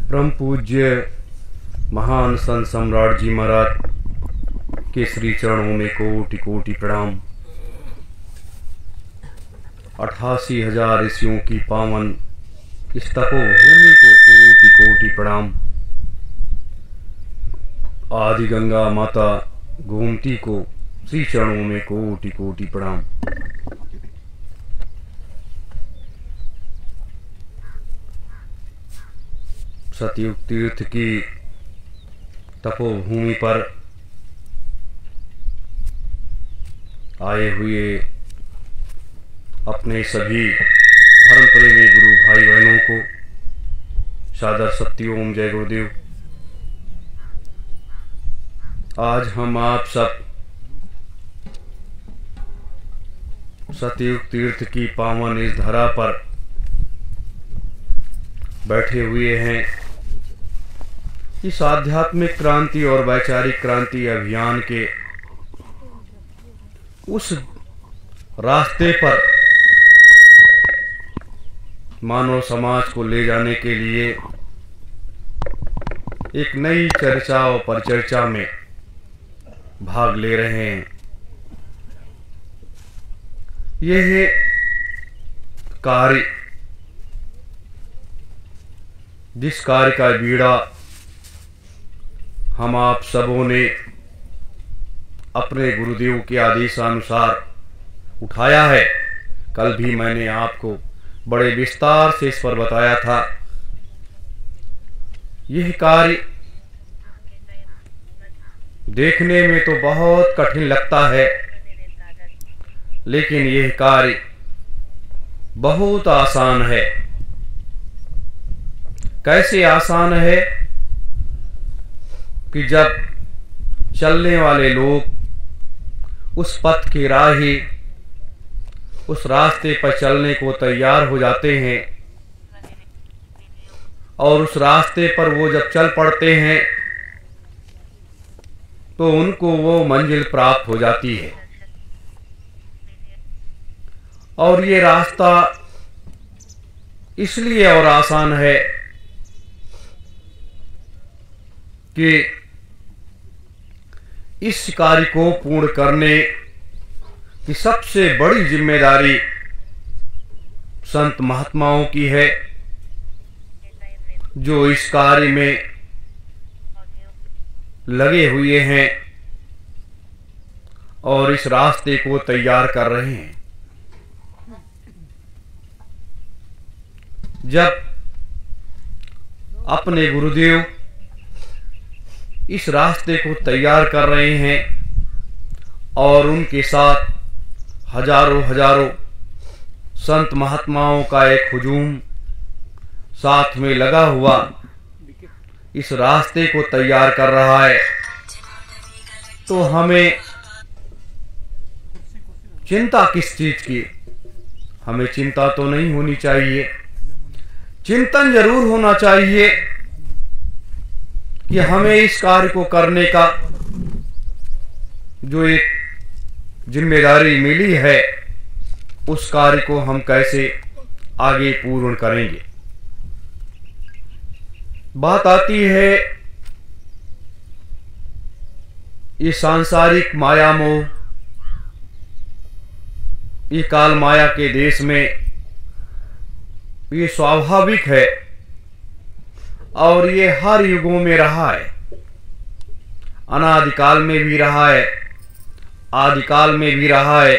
परम पूज्य महान संत सम्राट जी महाराज के श्री चरणों में कोटि कोटि प्रणाम। 88,000 ऋषियों की पावन इस तपोभूमि को कोटि कोटि प्रणाम। आदि गंगा माता गोमती को श्री चरणों में कोटि कोटि प्रणाम। सतयुग तीर्थ की तपोभूमि पर आए हुए अपने सभी धर्म प्रेमी गुरु भाई बहनों को सादर सत्योम जय गुरुदेव। आज हम आप सब सतयुग तीर्थ की पावन इस धरा पर बैठे हुए हैं। इस आध्यात्मिक क्रांति और वैचारिक क्रांति अभियान के उस रास्ते पर मानव समाज को ले जाने के लिए एक नई चर्चा और परिचर्चा में भाग ले रहे हैं। यह कार्य, जिस कार्य का बीड़ा हम आप सबों ने अपने गुरुदेव के आदेशानुसार उठाया है, कल भी मैंने आपको बड़े विस्तार से इस पर बताया था। यह कार्य देखने में तो बहुत कठिन लगता है, लेकिन यह कार्य बहुत आसान है। कैसे आसान है कि जब चलने वाले लोग उस पथ की राही, उस रास्ते पर चलने को तैयार हो जाते हैं और उस रास्ते पर वो जब चल पड़ते हैं तो उनको वो मंजिल प्राप्त हो जाती है। और ये रास्ता इसलिए और आसान है कि इस कार्य को पूर्ण करने की सबसे बड़ी जिम्मेदारी संत महात्माओं की है, जो इस कार्य में लगे हुए हैं और इस रास्ते को तैयार कर रहे हैं। जब अपने गुरुदेव इस रास्ते को तैयार कर रहे हैं और उनके साथ हजारों संत महात्माओं का एक हुजूम साथ में लगा हुआ इस रास्ते को तैयार कर रहा है, तो हमें चिंता किस चीज की? हमें चिंता तो नहीं होनी चाहिए। चिंतन जरूर होना चाहिए कि हमें इस कार्य को करने का जो एक जिम्मेदारी मिली है, उस कार्य को हम कैसे आगे पूर्ण करेंगे। बात आती है ये सांसारिक माया मोह, ये काल माया के देश में ये स्वाभाविक है और ये हर युगों में रहा है। अनादिकाल में भी रहा है, आदिकाल में भी रहा है।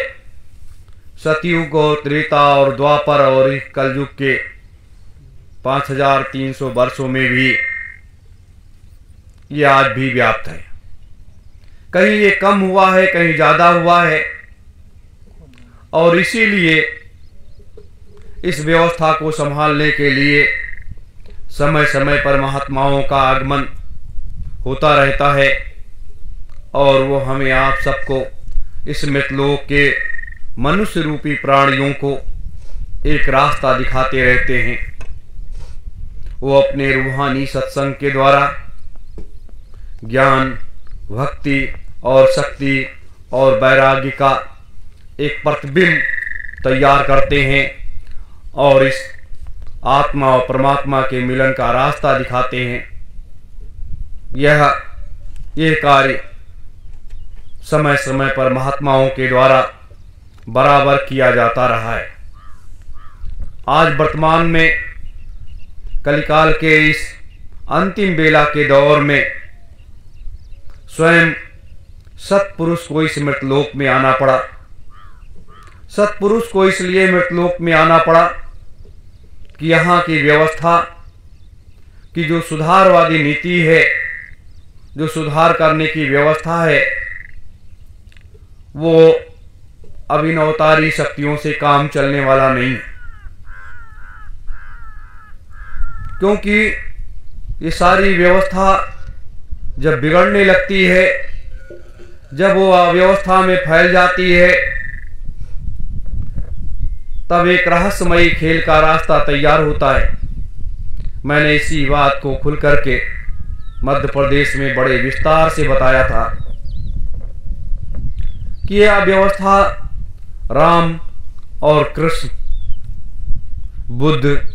सतयुग और त्रेता और द्वापर और कलयुग के 5300 वर्षों में भी ये आज भी व्याप्त है। कहीं ये कम हुआ है, कहीं ज्यादा हुआ है, और इसीलिए इस व्यवस्था को संभालने के लिए समय समय पर महात्माओं का आगमन होता रहता है और वो हमें आप सबको इस मृतलोक के मनुष्य रूपी प्राणियों को एक रास्ता दिखाते रहते हैं। वो अपने रूहानी सत्संग के द्वारा ज्ञान, भक्ति और शक्ति और वैराग्य का एक प्रतिबिंब तैयार करते हैं और इस आत्मा और परमात्मा के मिलन का रास्ता दिखाते हैं। यह कार्य समय समय पर महात्माओं के द्वारा बराबर किया जाता रहा है। आज वर्तमान में कलिकाल के इस अंतिम बेला के दौर में स्वयं सत्पुरुष को इस मृतलोक में आना पड़ा। सत्पुरुष को इसलिए मृतलोक में आना पड़ा कि यहाँ की व्यवस्था की जो सुधारवादी नीति है, जो सुधार करने की व्यवस्था है, वो अभिनवतारी शक्तियों से काम चलने वाला नहीं। क्योंकि ये सारी व्यवस्था जब बिगड़ने लगती है, जब वो अव्यवस्था में फैल जाती है, तब एक रहस्यमयी खेल का रास्ता तैयार होता है। मैंने इसी बात को खुल करके मध्य प्रदेश में बड़े विस्तार से बताया था कि यह अव्यवस्था राम और कृष्ण, बुद्ध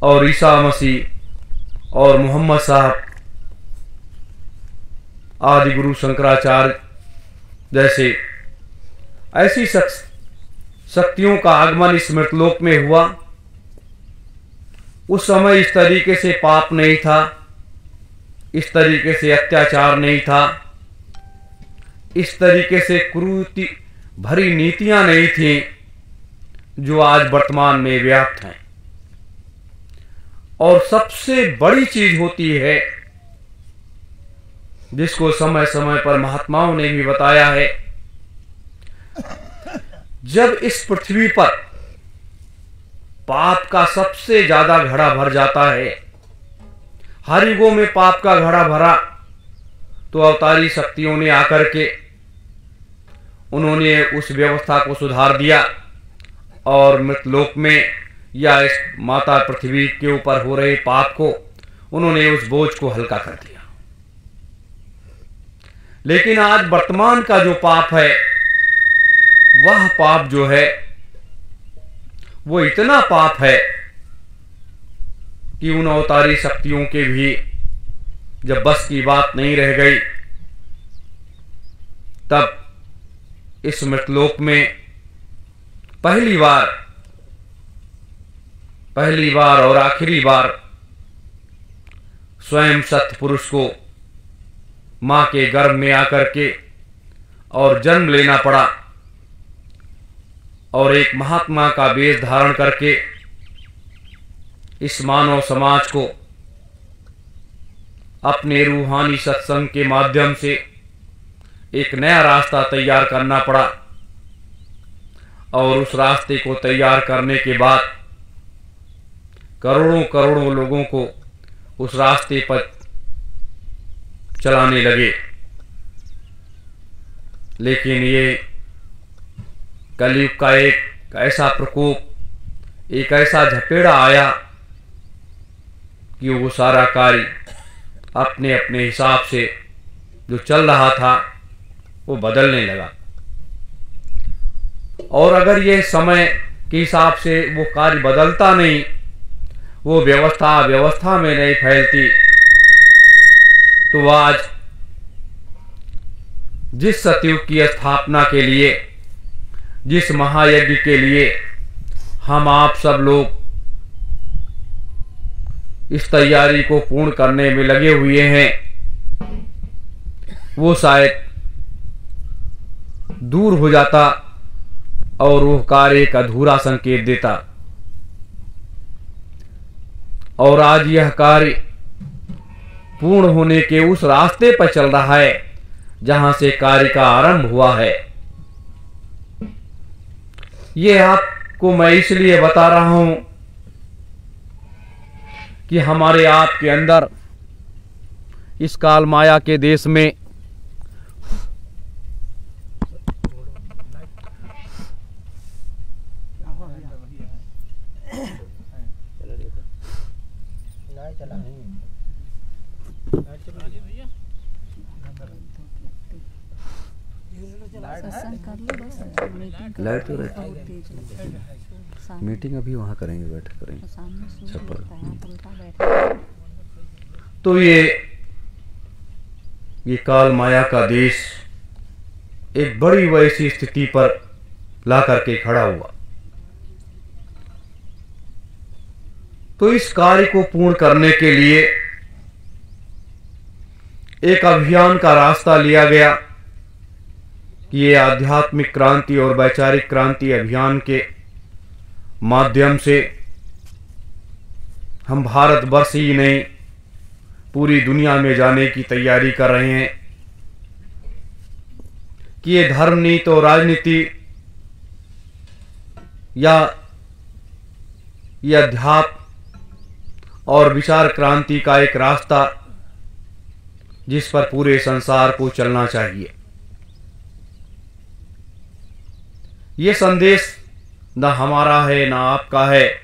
और ईसा मसीह और मोहम्मद साहब आदि गुरु शंकराचार्य जैसे ऐसी शक्तियों का आगमन इस मृतलोक में हुआ। उस समय इस तरीके से पाप नहीं था, इस तरीके से अत्याचार नहीं था, इस तरीके से क्रूरता भरी नीतियां नहीं थीं जो आज वर्तमान में व्याप्त हैं। और सबसे बड़ी चीज होती है जिसको समय समय पर महात्माओं ने भी बताया है, जब इस पृथ्वी पर पाप का सबसे ज्यादा घड़ा भर जाता है, हर युगों में पाप का घड़ा भरा, तो अवतारी शक्तियों ने आकर के उन्होंने उस व्यवस्था को सुधार दिया और मृतलोक में या इस माता पृथ्वी के ऊपर हो रहे पाप को उन्होंने उस बोझ को हल्का कर दिया। लेकिन आज वर्तमान का जो पाप है, वह पाप जो है वो इतना पाप है कि उन अवतारी शक्तियों के भी जब बस की बात नहीं रह गई, तब इस मृतलोक में पहली बार और आखिरी बार स्वयं सत्पुरुष को मां के गर्भ में आकर के और जन्म लेना पड़ा और एक महात्मा का वेश धारण करके इस मानव समाज को अपने रूहानी सत्संग के माध्यम से एक नया रास्ता तैयार करना पड़ा। और उस रास्ते को तैयार करने के बाद करोड़ों करोड़ों लोगों को उस रास्ते पर चलाने लगे। लेकिन ये कलयुग का एक ऐसा प्रकोप, एक ऐसा झपेड़ा आया कि वो सारा कार्य अपने अपने हिसाब से जो चल रहा था वो बदलने लगा। और अगर ये समय के हिसाब से वो कार्य बदलता नहीं, वो व्यवस्था में नहीं फैलती, तो आज जिस सतयुग की स्थापना के लिए, जिस महायज्ञ के लिए हम आप सब लोग इस तैयारी को पूर्ण करने में लगे हुए हैं, वो शायद दूर हो जाता और वो कार्य एक अधूरा संकेत देता। और आज यह कार्य पूर्ण होने के उस रास्ते पर चल रहा है जहां से कार्य का आरंभ हुआ है। ये आपको मैं इसलिए बता रहा हूं कि हमारे आपके अंदर इस काल माया के देश में सत्संग कर लो बस, मीटिंग लाइट तो बहुत तेज है। मीटिंग अभी वहाँ करेंगे, बैठ करेंगे सामने सूर्य छप्पर। होता है, आप उल्टा बैठे। तो ये काल माया का देश एक बड़ी वैसी स्थिति पर ला करके खड़ा हुआ। तो इस कार्य को पूर्ण करने के लिए एक अभियान का रास्ता लिया गया कि ये आध्यात्मिक क्रांति और वैचारिक क्रांति अभियान के माध्यम से हम भारतवर्ष ही नहीं पूरी दुनिया में जाने की तैयारी कर रहे हैं कि ये धर्म नीति और राजनीति या ये अध्यात्म और विचार क्रांति का एक रास्ता जिस पर पूरे संसार को चलना चाहिए। ये संदेश न हमारा है न आपका है,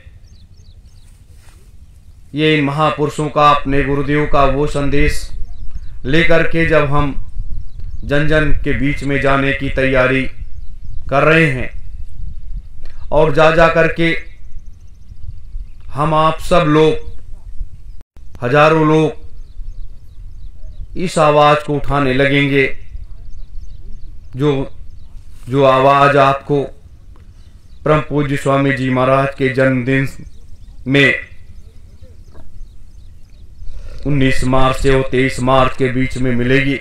ये इन महापुरुषों का, अपने गुरुदेव का वो संदेश लेकर के जब हम जन जन के बीच में जाने की तैयारी कर रहे हैं और जा करके हम आप सब लोग, हजारों लोग इस आवाज को उठाने लगेंगे जो आवाज आपको परम पूज्य स्वामी जी महाराज के जन्मदिन में 19 मार्च से 23 मार्च के बीच में मिलेगी,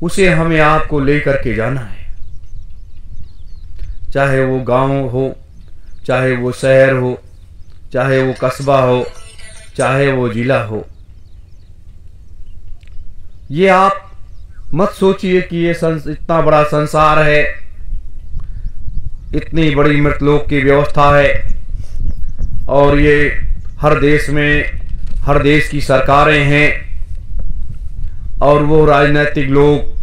उसे हमें आपको लेकर के जाना है। चाहे वो गांव हो, चाहे वो शहर हो, चाहे वो कस्बा हो, चाहे वो जिला हो। ये आप मत सोचिए कि ये इतना बड़ा संसार है, इतनी बड़ी मृतलोक की व्यवस्था है और ये हर देश में, हर देश की सरकारें हैं और वो राजनीतिक लोग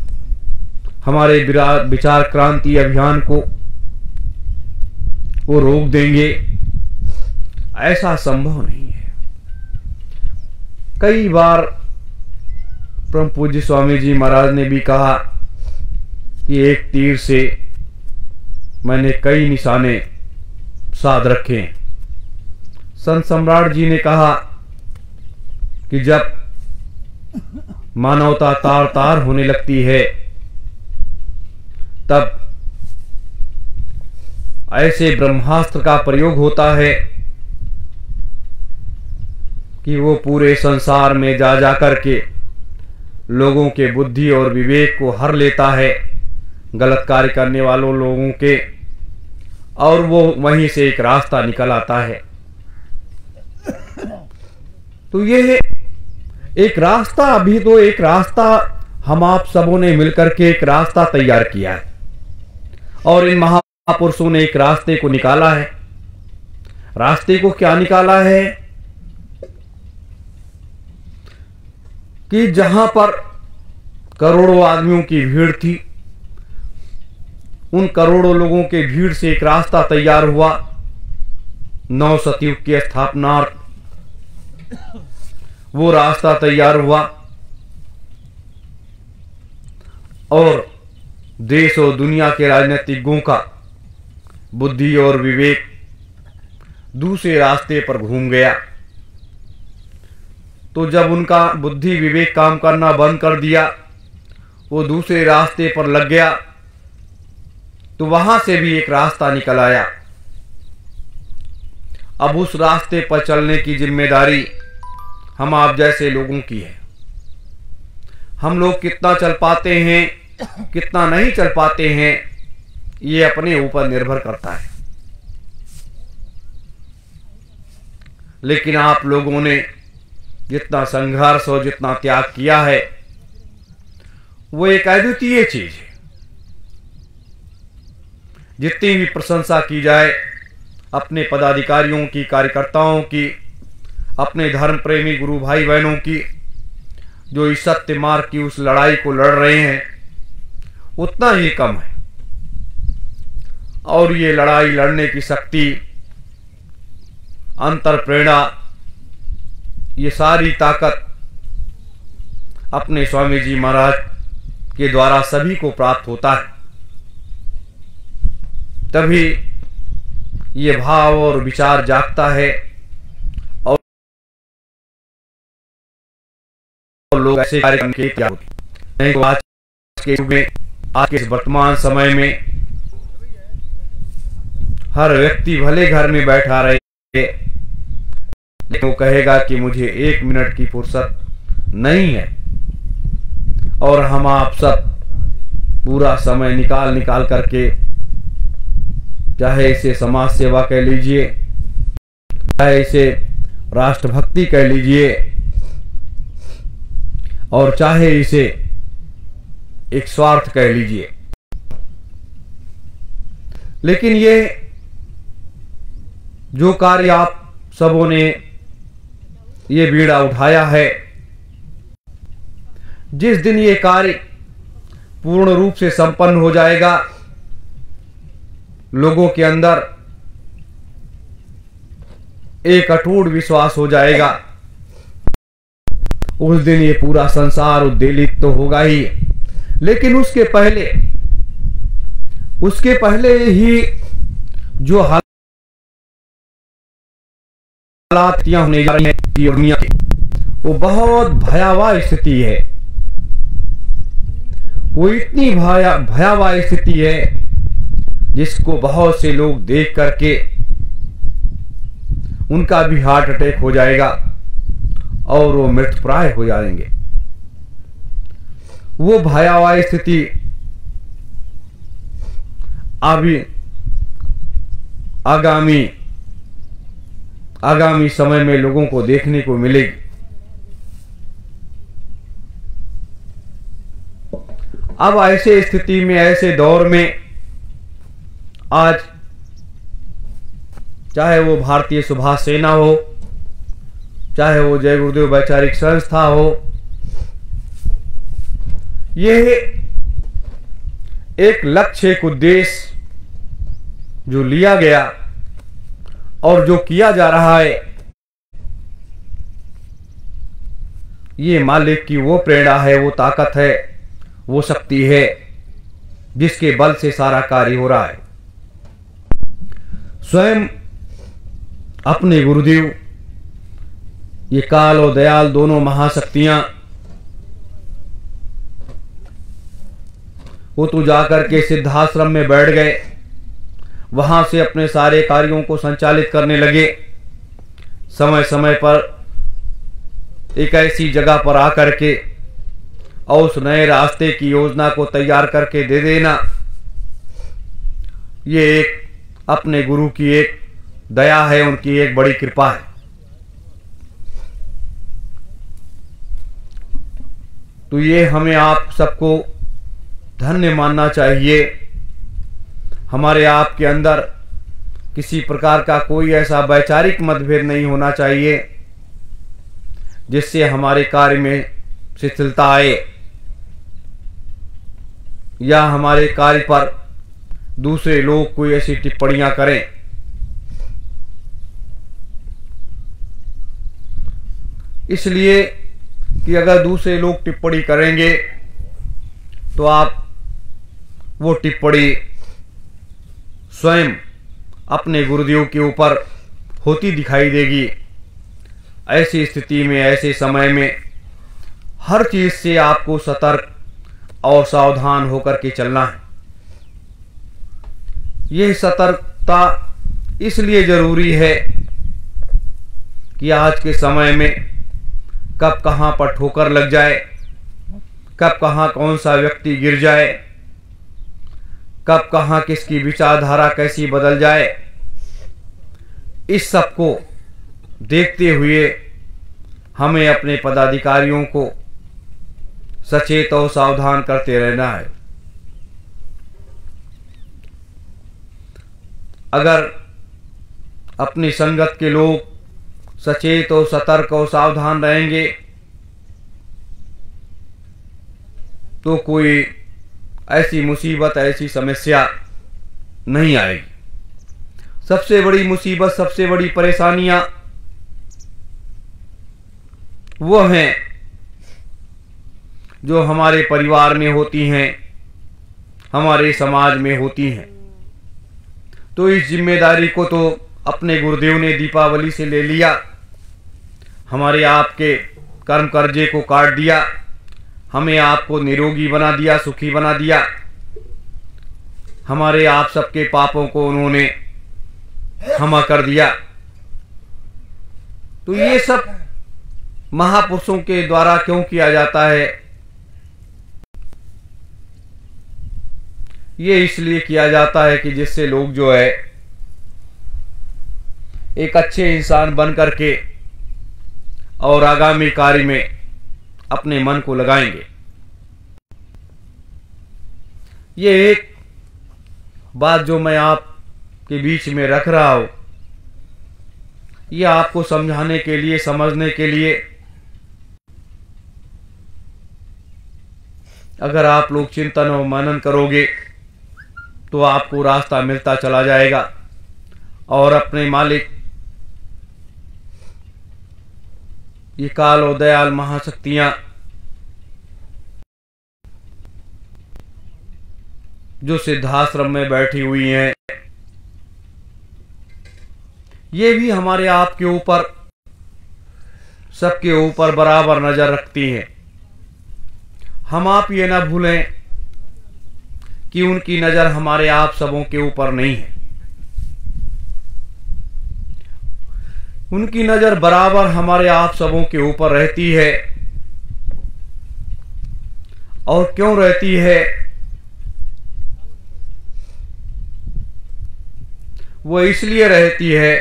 हमारे विचार क्रांति अभियान को वो रोक देंगे। ऐसा संभव नहीं है। कई बार परम पूज्य स्वामी जी महाराज ने भी कहा कि एक तीर से मैंने कई निशाने साध रखे। संत सम्राट जी ने कहा कि जब मानवता तार तार होने लगती है तब ऐसे ब्रह्मास्त्र का प्रयोग होता है कि वो पूरे संसार में जा करके लोगों के बुद्धि और विवेक को हर लेता है, गलत कार्य करने वालों लोगों के, और वो वहीं से एक रास्ता निकल आता है। तो ये एक रास्ता, अभी तो एक रास्ता हम आप सबों ने मिलकर के एक रास्ता तैयार किया है और इन महापुरुषों ने एक रास्ते को निकाला है। रास्ते को क्या निकाला है कि जहां पर करोड़ों आदमियों की भीड़ थी, उन करोड़ों लोगों के भीड़ से एक रास्ता तैयार हुआ नव सतयुग की स्थापनार्थ। वो रास्ता तैयार हुआ और देश और दुनिया के राजनीतिज्ञों का बुद्धि और विवेक दूसरे रास्ते पर घूम गया। तो जब उनका बुद्धि विवेक काम करना बंद कर दिया, वो दूसरे रास्ते पर लग गया, तो वहां से भी एक रास्ता निकल आया। अब उस रास्ते पर चलने की जिम्मेदारी हम आप जैसे लोगों की है। हम लोग कितना चल पाते हैं, कितना नहीं चल पाते हैं, ये अपने ऊपर निर्भर करता है। लेकिन आप लोगों ने जितना संघर्ष और जितना त्याग किया है वो एक अद्वितीय चीज है। जितनी भी प्रशंसा की जाए अपने पदाधिकारियों की, कार्यकर्ताओं की, अपने धर्म प्रेमी गुरु भाई बहनों की, जो इस सत्य मार्ग की उस लड़ाई को लड़ रहे हैं, उतना ही कम है। और ये लड़ाई लड़ने की शक्ति, अंतर प्रेरणा, ये सारी ताकत अपने स्वामी जी महाराज के द्वारा सभी को प्राप्त होता है। तभी ये भाव और विचार जागता है और लोग ऐसे कार्यक्रम के क्या होते नहीं तो आज के युग में, आज के इस वर्तमान समय में हर व्यक्ति भले घर में बैठा रहे लेकिन वो कहेगा कि मुझे 1 मिनट की फुर्सत नहीं है। और हम आप सब पूरा समय निकाल करके, चाहे इसे समाज सेवा कह लीजिए, चाहे इसे राष्ट्रभक्ति कह लीजिए, और चाहे इसे एक स्वार्थ कह लीजिए, लेकिन ये जो कार्य आप सबों ने ये बीड़ा उठाया है, जिस दिन ये कार्य पूर्ण रूप से संपन्न हो जाएगा, लोगों के अंदर एक अटूट विश्वास हो जाएगा, उस दिन ये पूरा संसार उद्वेलित तो होगा ही, लेकिन उसके पहले ही जो हालात होने जा रही हैं दुनिया की, वो बहुत भयावह स्थिति है। वो इतनी भयावह स्थिति है जिसको बहुत से लोग देख करके उनका भी हार्ट अटैक हो जाएगा और वो मृतप्राय हो जाएंगे। वो भयावह स्थिति अभी आगामी समय में लोगों को देखने को मिलेगी। अब ऐसे स्थिति में, ऐसे दौर में आज चाहे वो भारतीय सुभाष सेना हो, चाहे वो जय गुरुदेव वैचारिक संस्था हो, ये एक लक्ष्य, एक उद्देश्य जो लिया गया और जो किया जा रहा है, ये मालिक की वो प्रेरणा है, वो ताकत है, वो शक्ति है जिसके बल से सारा कार्य हो रहा है। स्वयं अपने गुरुदेव, ये काल और दयाल दोनों महाशक्तियां, वो तो जाकर के सिद्धाश्रम में बैठ गए, वहां से अपने सारे कार्यों को संचालित करने लगे। समय समय पर एक ऐसी जगह पर आकर के और उस नए रास्ते की योजना को तैयार करके दे देना, ये एक अपने गुरु की एक दया है, उनकी एक बड़ी कृपा है। तो ये हमें आप सबको धन्य मानना चाहिए। हमारे आपके अंदर किसी प्रकार का कोई ऐसा वैचारिक मतभेद नहीं होना चाहिए जिससे हमारे कार्य में शिथिलता आए या हमारे कार्य पर दूसरे लोग कोई ऐसी टिप्पणियां करें। इसलिए कि अगर दूसरे लोग टिप्पणी करेंगे तो आप वो टिप्पणी स्वयं अपने गुरुदेव के ऊपर होती दिखाई देगी। ऐसी स्थिति में, ऐसे समय में हर चीज से आपको सतर्क और सावधान होकर के चलना है। यह सतर्कता इसलिए जरूरी है कि आज के समय में कब कहां पर ठोकर लग जाए, कब कहां कौन सा व्यक्ति गिर जाए, कब कहां किसकी विचारधारा कैसी बदल जाए, इस सब को देखते हुए हमें अपने पदाधिकारियों को सचेत और सावधान करते रहना है। अगर अपनी संगत के लोग सचेत और सतर्क और सावधान रहेंगे तो कोई ऐसी मुसीबत, ऐसी समस्या नहीं आएगी। सबसे बड़ी मुसीबत, सबसे बड़ी परेशानियां वो हैं जो हमारे परिवार में होती हैं, हमारे समाज में होती हैं। तो इस जिम्मेदारी को तो अपने गुरुदेव ने दीपावली से ले लिया, हमारे आपके कर्म कर्जे को काट दिया, हमें आपको निरोगी बना दिया, सुखी बना दिया। हमारे आप सबके पापों को उन्होंने क्षमा कर दिया। तो ये सब महापुरुषों के द्वारा क्यों किया जाता है? ये इसलिए किया जाता है कि जिससे लोग जो है एक अच्छे इंसान बन करके और आगामी कार्य में अपने मन को लगाएंगे। ये एक बात जो मैं आपके बीच में रख रहा हूं, ये आपको समझाने के लिए, समझने के लिए, अगर आप लोग चिंतन और मनन करोगे तो आपको रास्ता मिलता चला जाएगा और अपने मालिक ये काल और दयाल महाशक्तियां जो सिद्धाश्रम में बैठी हुई हैं, ये भी हमारे आप के ऊपर, सबके ऊपर बराबर नजर रखती हैं। हम आप ये ना भूलें कि उनकी नजर हमारे आप सबों के ऊपर नहीं है। उनकी नजर बराबर हमारे आप सबों के ऊपर रहती है। और क्यों रहती है? वो इसलिए रहती है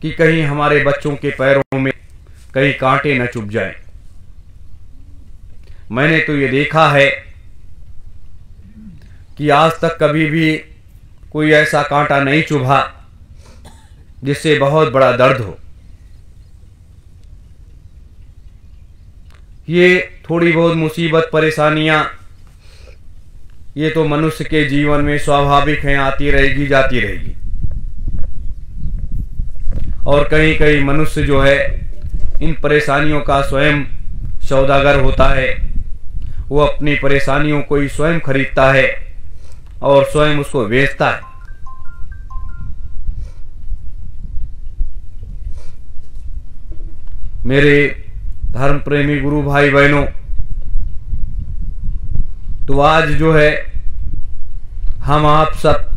कि कहीं हमारे बच्चों के पैरों में कहीं कांटे न चुभ जाएं। मैंने तो ये देखा है कि आज तक कभी भी कोई ऐसा कांटा नहीं चुभा जिससे बहुत बड़ा दर्द हो। ये थोड़ी बहुत मुसीबत, परेशानियां, ये तो मनुष्य के जीवन में स्वाभाविक हैं, आती रहेगी, जाती रहेगी। और कहीं कहीं मनुष्य जो है इन परेशानियों का स्वयं सौदागर होता है। वो अपनी परेशानियों को ही स्वयं खरीदता है और स्वयं उसको बेचता है। मेरे धर्म प्रेमी गुरु भाई बहनों, तो आज जो है हम आप सब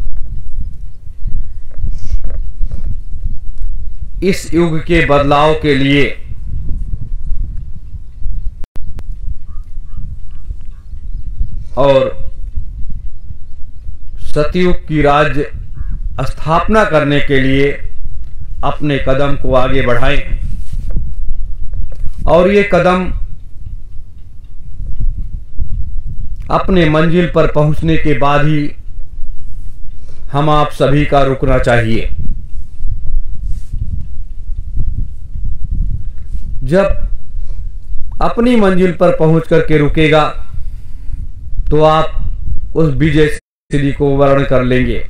इस युग के बदलाव के लिए और सतयुग की राज्य स्थापना करने के लिए अपने कदम को आगे बढ़ाएं। और ये कदम अपने मंजिल पर पहुंचने के बाद ही हम आप सभी का रुकना चाहिए। जब अपनी मंजिल पर पहुंच करके रुकेगा तो आप उस विजय सिद्धि को वर्ण कर लेंगे।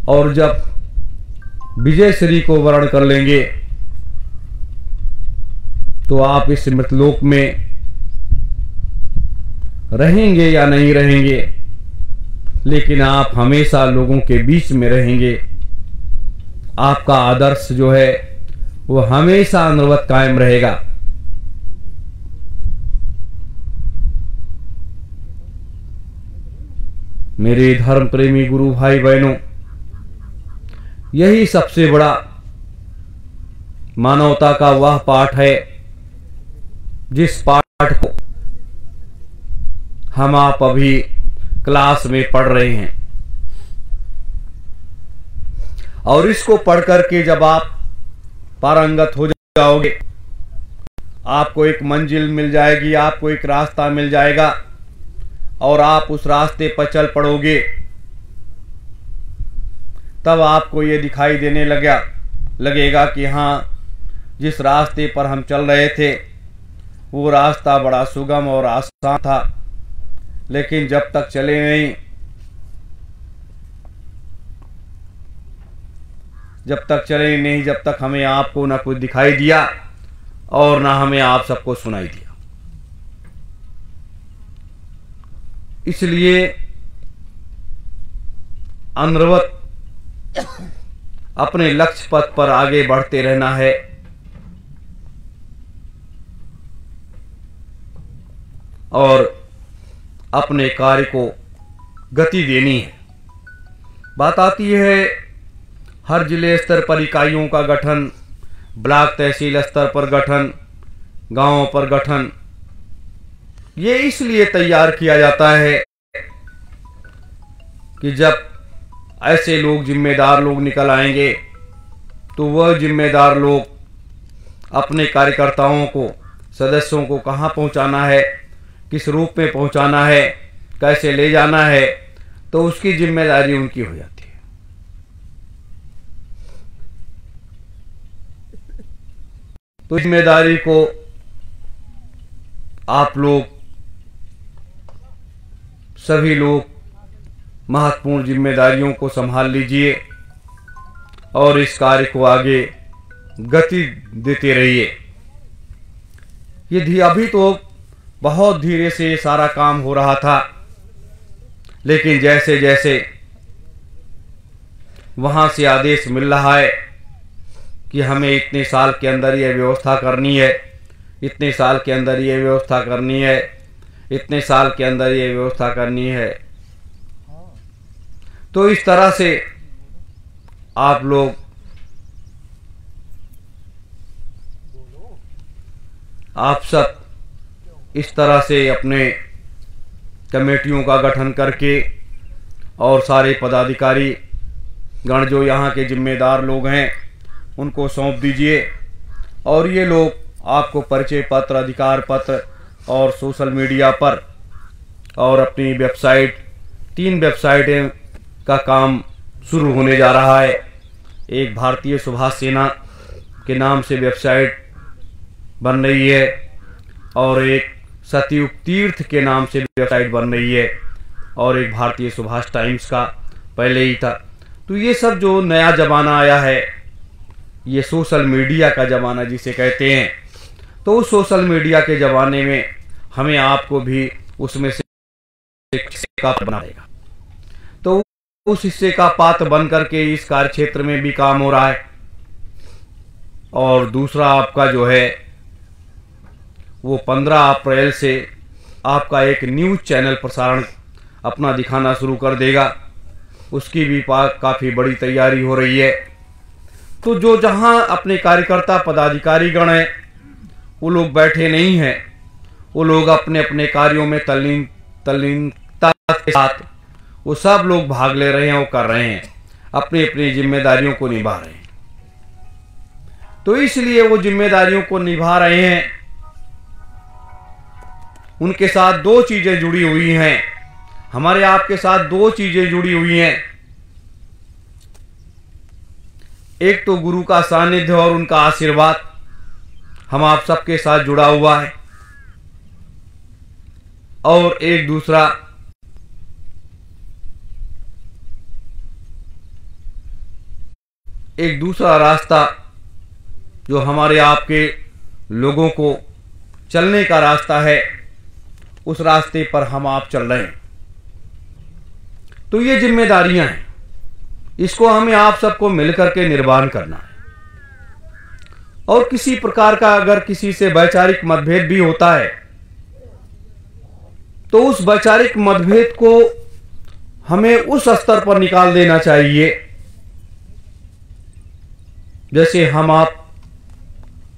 और जब विजय श्री को वर्ण कर लेंगे तो आप इस मृतलोक में रहेंगे या नहीं रहेंगे, लेकिन आप हमेशा लोगों के बीच में रहेंगे। आपका आदर्श जो है वो हमेशा अनवरत कायम रहेगा। मेरे धर्म प्रेमी गुरु भाई बहनों, यही सबसे बड़ा मानवता का वह पाठ है जिस पाठ को हम आप अभी क्लास में पढ़ रहे हैं। और इसको पढ़ करके जब आप पारंगत हो जाओगे, आपको एक मंजिल मिल जाएगी, आपको एक रास्ता मिल जाएगा और आप उस रास्ते पर चल पड़ोगे, तब आपको ये दिखाई देने लगेगा कि हाँ, जिस रास्ते पर हम चल रहे थे वो रास्ता बड़ा सुगम और आसान था, लेकिन जब तक चले नहीं, जब तक हमें आपको ना कुछ दिखाई दिया, और ना हमें आप सबको सुनाई दिया। इसलिए अनवरत अपने लक्ष्य पथ पर आगे बढ़ते रहना है और अपने कार्य को गति देनी है। बात आती है हर जिले स्तर पर इकाइयों का गठन, ब्लॉक तहसील स्तर पर गठन, गांवों पर गठन। ये इसलिए तैयार किया जाता है कि जब ऐसे लोग, जिम्मेदार लोग निकल आएंगे तो वह जिम्मेदार लोग अपने कार्यकर्ताओं को, सदस्यों को कहाँ पहुँचाना है, किस रूप में पहुँचाना है, कैसे ले जाना है, तो उसकी जिम्मेदारी उनकी हो जाती है। तो जिम्मेदारी को आप लोग, सभी लोग महत्वपूर्ण जिम्मेदारियों को संभाल लीजिए और इस कार्य को आगे गति देते रहिए। ये अभी तो बहुत धीरे से सारा काम हो रहा था, लेकिन जैसे जैसे वहां से आदेश मिल रहा है कि हमें इतने साल के अंदर ये व्यवस्था करनी है, इतने साल के अंदर ये व्यवस्था करनी है, इतने साल के अंदर ये व्यवस्था करनी है, तो इस तरह से आप लोग आप सब इस तरह से अपने कमेटियों का गठन करके और सारे पदाधिकारी गण जो यहाँ के जिम्मेदार लोग हैं उनको सौंप दीजिए और ये लोग आपको परिचय पत्र, अधिकार पत्र और सोशल मीडिया पर और अपनी वेबसाइट, 3 वेबसाइटें का काम शुरू होने जा रहा है। एक भारतीय सुभाष सेना के नाम से वेबसाइट बन रही है और एक सतयुग तीर्थ के नाम से वेबसाइट बन रही है और एक भारतीय सुभाष टाइम्स का पहले ही था। तो ये सब जो नया ज़माना आया है, ये सोशल मीडिया का ज़माना जिसे कहते हैं, तो उस सोशल मीडिया के ज़माने में हमें आपको भी उसमें से हिस्से का बना रहेगा। तो उस हिस्से का पात्र बन करके इस कार्य क्षेत्र में भी काम हो रहा है। और दूसरा आपका जो है वो 15 अप्रैल से आपका एक न्यूज़ चैनल प्रसारण अपना दिखाना शुरू कर देगा, उसकी भी काफ़ी बड़ी तैयारी हो रही है। तो जो जहां अपने कार्यकर्ता पदाधिकारी गण हैं वो लोग बैठे नहीं हैं, वो लोग अपने अपने कार्यों में तल्लीनता के साथ वो सब लोग भाग ले रहे हैं, वो कर रहे हैं, अपनी अपनी जिम्मेदारियों को निभा रहे हैं। तो इसलिए वो जिम्मेदारियों को निभा रहे हैं, उनके साथ 2 चीजें जुड़ी हुई हैं, हमारे आपके साथ 2 चीजें जुड़ी हुई हैं। एक तो गुरु का सानिध्य और उनका आशीर्वाद हम आप सबके साथ जुड़ा हुआ है, और एक दूसरा रास्ता जो हमारे आपके लोगों को चलने का रास्ता है, उस रास्ते पर हम आप चल रहे हैं। तो ये जिम्मेदारियां हैं, इसको हमें आप सबको मिलकर के निर्वहन करना है। और किसी प्रकार का अगर किसी से वैचारिक मतभेद भी होता है तो उस वैचारिक मतभेद को हमें उस स्तर पर निकाल देना चाहिए जैसे हम आप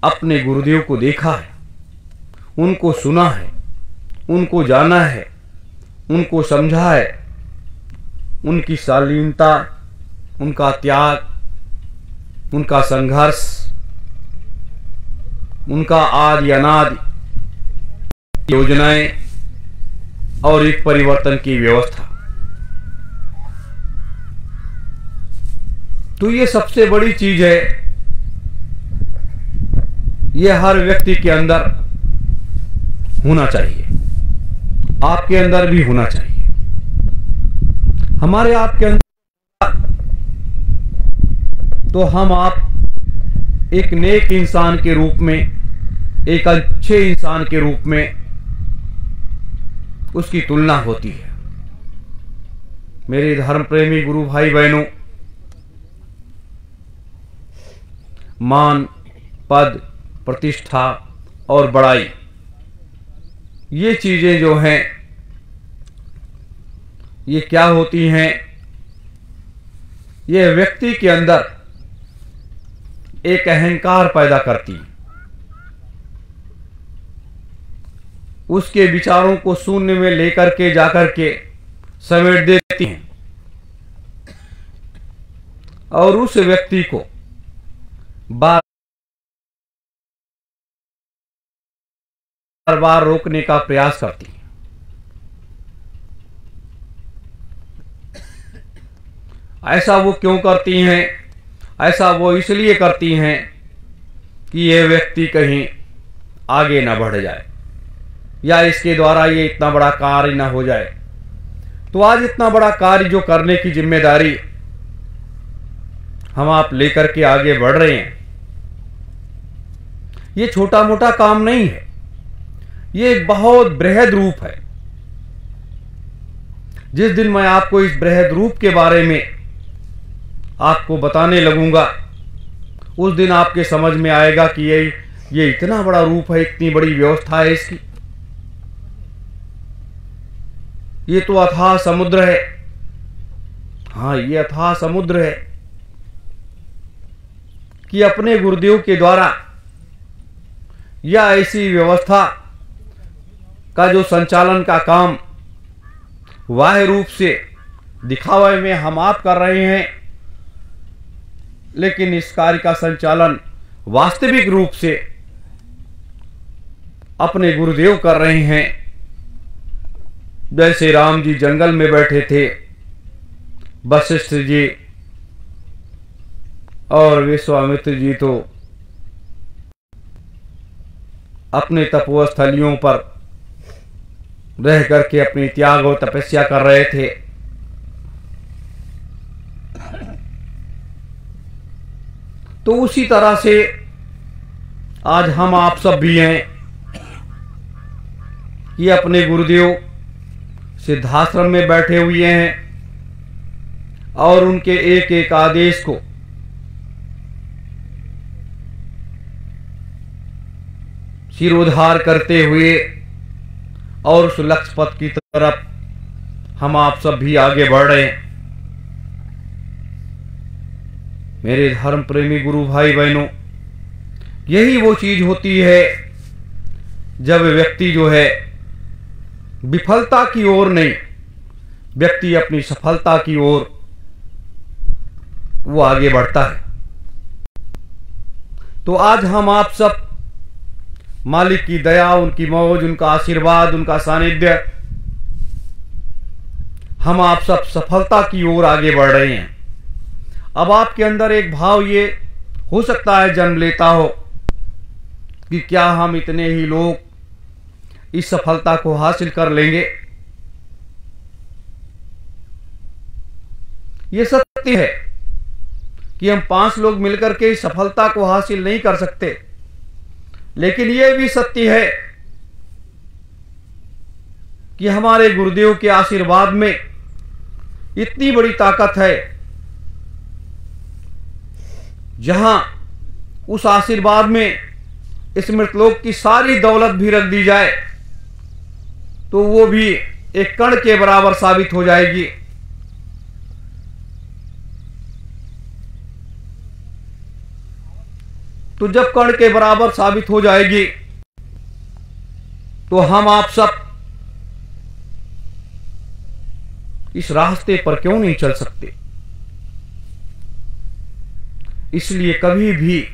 अपने गुरुदेव को देखा है, उनको सुना है, उनको जाना है, उनको समझा है, उनकी शालीनता, उनका त्याग, उनका संघर्ष, उनका आदि अनादि योजनाएं और एक परिवर्तन की व्यवस्था। तो ये सबसे बड़ी चीज है, ये हर व्यक्ति के अंदर होना चाहिए, आपके अंदर भी होना चाहिए, हमारे आपके अंदर। तो हम आप एक नेक इंसान के रूप में एक अच्छे इंसान के रूप में उसकी तुलना होती है। मेरे धर्म प्रेमी गुरु भाई बहनों, मान, पद, प्रतिष्ठा और बड़ाई, ये चीजें जो हैं, ये क्या होती हैं? ये व्यक्ति के अंदर एक अहंकार पैदा करती है, उसके विचारों को शून्य में लेकर के जाकर के समेट देती हैं और उस व्यक्ति को बार बार रोकने का प्रयास करती है। ऐसा वो क्यों करती हैं? ऐसा वो इसलिए करती हैं कि यह व्यक्ति कहीं आगे ना बढ़ जाए या इसके द्वारा ये इतना बड़ा कार्य ना हो जाए। तो आज इतना बड़ा कार्य जो करने की जिम्मेदारी हम आप लेकर के आगे बढ़ रहे हैं, ये छोटा मोटा काम नहीं है, ये एक बहुत बृहद रूप है। जिस दिन मैं आपको इस बृहद रूप के बारे में आपको बताने लगूंगा, उस दिन आपके समझ में आएगा कि ये इतना बड़ा रूप है, इतनी बड़ी व्यवस्था है इसकी। ये तो अथाह समुद्र है। हाँ, ये अथाह समुद्र है कि अपने गुरुदेव के द्वारा या ऐसी व्यवस्था का जो संचालन का काम बाह्य रूप से दिखावे में हम आप कर रहे हैं, लेकिन इस कार्य का संचालन वास्तविक रूप से अपने गुरुदेव कर रहे हैं। जैसे राम जी जंगल में बैठे थे, वशिष्ठ जी और विश्वामित्र जी तो अपने तपोस्थलियों पर रह करके अपनी त्याग और तपस्या कर रहे थे। तो उसी तरह से आज हम आप सब भी हैं कि अपने गुरुदेव सिद्धाश्रम में बैठे हुए हैं और उनके एक एक आदेश को शिरोधार करते हुए और उस लक्ष्य पथ की तरफ हम आप सब भी आगे बढ़ रहे हैं। मेरे धर्म प्रेमी गुरु भाई बहनों, यही वो चीज होती है जब व्यक्ति जो है विफलता की ओर नहीं, व्यक्ति अपनी सफलता की ओर वो आगे बढ़ता है। तो आज हम आप सब मालिक की दया, उनकी मौज, उनका आशीर्वाद, उनका सानिध्य, हम आप सब सफलता की ओर आगे बढ़ रहे हैं। अब आपके अंदर एक भाव ये हो सकता है जन्म लेता हो कि क्या हम इतने ही लोग इस सफलता को हासिल कर लेंगे? ये सत्य है कि हम 5 लोग मिलकर के इस सफलता को हासिल नहीं कर सकते, लेकिन यह भी सत्य है कि हमारे गुरुदेव के आशीर्वाद में इतनी बड़ी ताकत है, जहां उस आशीर्वाद में इस मृतलोक की सारी दौलत भी रख दी जाए तो वो भी एक कण के बराबर साबित हो जाएगी। तो जब कण के बराबर साबित हो जाएगी तो हम आप सब इस रास्ते पर क्यों नहीं चल सकते? इसलिए कभी भी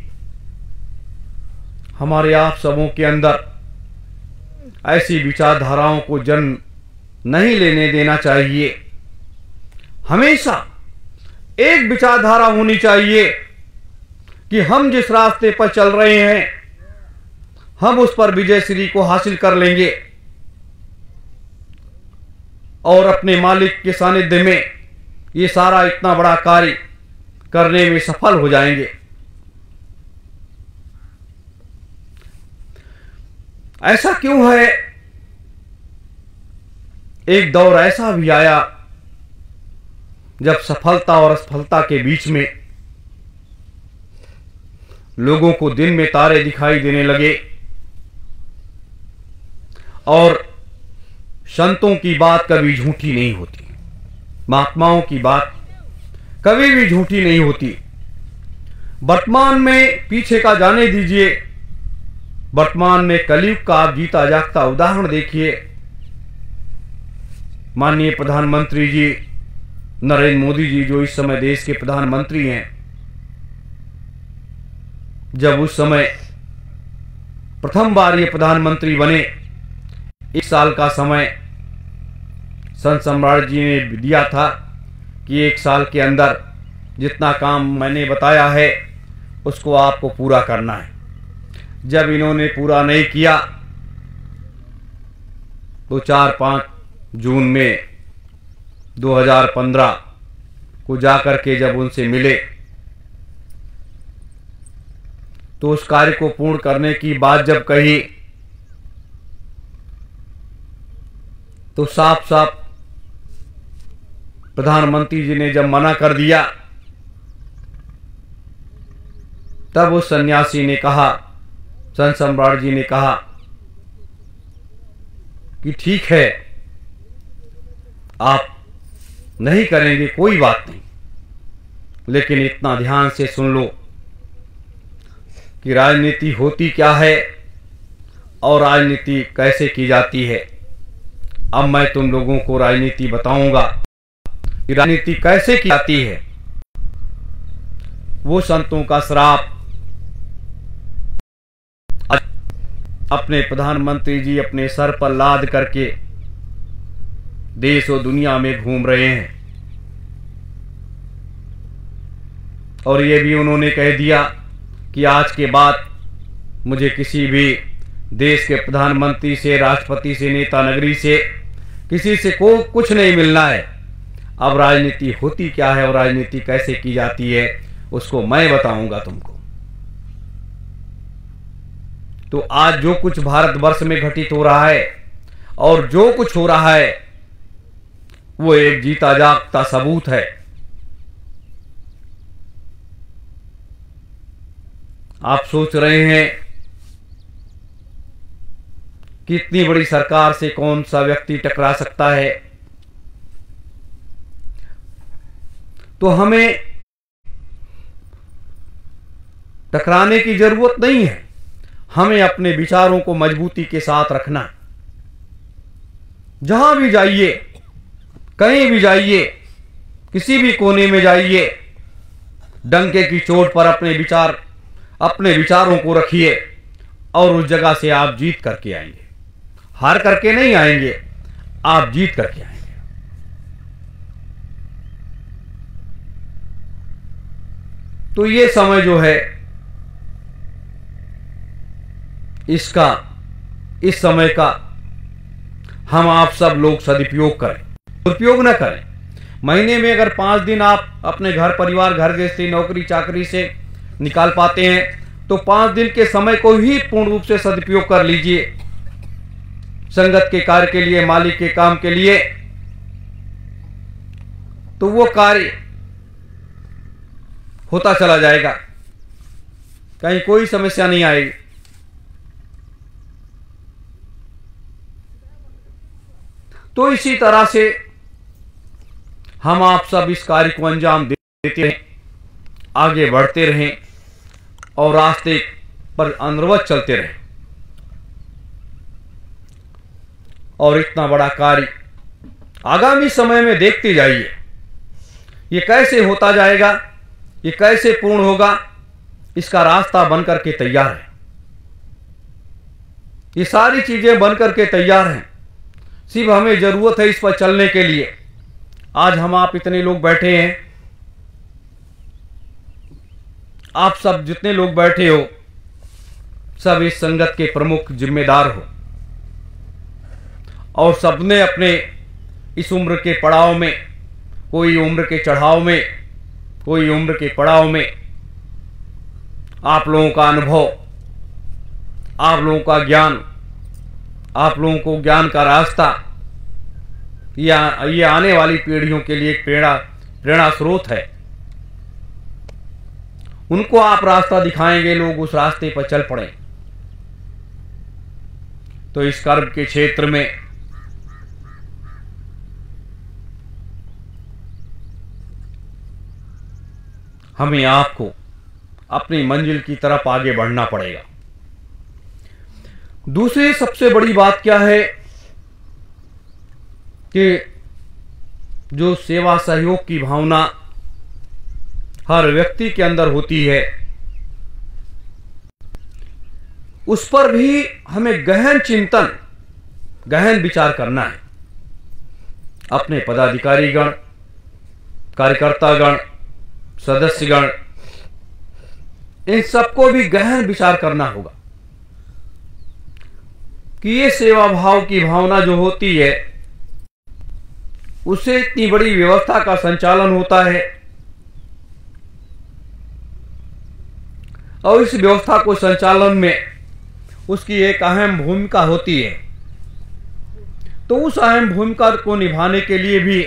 हमारे आप सबों के अंदर ऐसी विचारधाराओं को जन्म नहीं लेने देना चाहिए। हमेशा एक विचारधारा होनी चाहिए कि हम जिस रास्ते पर चल रहे हैं हम उस पर विजय श्री को हासिल कर लेंगे और अपने मालिक के सानिध्य में ये सारा इतना बड़ा कार्य करने में सफल हो जाएंगे। ऐसा क्यों है? एक दौर ऐसा भी आया जब सफलता और असफलता के बीच में लोगों को दिन में तारे दिखाई देने लगे और संतों की बात कभी झूठी नहीं होती, महात्माओं की बात कभी भी झूठी नहीं होती। वर्तमान में पीछे का जाने दीजिए, वर्तमान में कलयुग का आप जीता जागता उदाहरण देखिए। माननीय प्रधानमंत्री जी नरेंद्र मोदी जी, जो इस समय देश के प्रधानमंत्री हैं, जब उस समय प्रथम बार ये प्रधानमंत्री बने, 1 साल का समय संत सम्राट जी ने दिया था कि 1 साल के अंदर जितना काम मैंने बताया है उसको आपको पूरा करना है। जब इन्होंने पूरा नहीं किया तो 4-5 जून में 2015 को जाकर के जब उनसे मिले तो उस कार्य को पूर्ण करने की बात जब कही तो साफ साफ प्रधानमंत्री जी ने जब मना कर दिया, तब उस सन्यासी ने कहा, संत सम्राट जी ने कहा कि ठीक है, आप नहीं करेंगे कोई बात नहीं, लेकिन इतना ध्यान से सुन लो कि राजनीति होती क्या है और राजनीति कैसे की जाती है। अब मैं तुम लोगों को राजनीति बताऊंगा कि राजनीति कैसे की जाती है। वो संतों का श्राप अपने प्रधानमंत्री जी अपने सर पर लाद करके देश और दुनिया में घूम रहे हैं, और ये भी उन्होंने कह दिया कि आज के बाद मुझे किसी भी देश के प्रधानमंत्री से, राष्ट्रपति से, नेता नगरी से, किसी से को कुछ नहीं मिलना है। अब राजनीति होती क्या है और राजनीति कैसे की जाती है उसको मैं बताऊंगा तुमको। तो आज जो कुछ भारतवर्ष में घटित हो रहा है और जो कुछ हो रहा है वो एक जीता जागता सबूत है। आप सोच रहे हैं कि इतनी बड़ी सरकार से कौन सा व्यक्ति टकरा सकता है, तो हमें टकराने की जरूरत नहीं है। हमें अपने विचारों को मजबूती के साथ रखना। जहां भी जाइए, कहीं भी जाइए, किसी भी कोने में जाइए, डंके की चोट पर अपने विचारों को रखिए और उस जगह से आप जीत करके आएंगे। हार करके नहीं आएंगे, आप जीत करके आएंगे। तो ये समय जो है इस समय का हम आप सब लोग सदुपयोग करें, दुरुपयोग न करें। महीने में अगर 5 दिन आप अपने घर परिवार, घर गृहस्थी, नौकरी चाकरी से निकाल पाते हैं तो 5 दिन के समय को ही पूर्ण रूप से सदुपयोग कर लीजिए। संगत के कार्य के लिए, मालिक के काम के लिए, तो वो कार्य होता चला जाएगा, कहीं कोई समस्या नहीं आएगी। तो इसी तरह से हम आप सब इस कार्य को अंजाम देते रहें, आगे बढ़ते रहें और रास्ते पर अनवरत चलते रहें। और इतना बड़ा कार्य आगामी समय में देखते जाइए, ये कैसे होता जाएगा, ये कैसे पूर्ण होगा, इसका रास्ता बनकर के तैयार है। ये सारी चीजें बनकर के तैयार हैं, सिर्फ हमें जरूरत है इस पर चलने के लिए। आज हम आप इतने लोग बैठे हैं, आप सब जितने लोग बैठे हो सब इस संगत के प्रमुख जिम्मेदार हो, और सबने अपने इस उम्र के पड़ाव में, कोई उम्र के चढ़ाव में, कोई उम्र के पड़ाव में, आप लोगों का अनुभव, आप लोगों का ज्ञान, आप लोगों को ज्ञान का रास्ता ये आने वाली पीढ़ियों के लिए एक प्रेरणा स्रोत है। उनको आप रास्ता दिखाएंगे, लोग उस रास्ते पर चल पड़े। तो इस कर्म के क्षेत्र में हमें आपको अपनी मंजिल की तरफ आगे बढ़ना पड़ेगा। दूसरी सबसे बड़ी बात क्या है कि जो सेवा सहयोग की भावना हर व्यक्ति के अंदर होती है, उस पर भी हमें गहन चिंतन, गहन विचार करना है। अपने पदाधिकारीगण, कार्यकर्तागण, सदस्यगण, इन सबको भी गहन विचार करना होगा कि ये सेवा भाव की भावना जो होती है, उससे इतनी बड़ी व्यवस्था का संचालन होता है और इस व्यवस्था को संचालन में उसकी एक अहम भूमिका होती है। तो उस अहम भूमिका को निभाने के लिए भी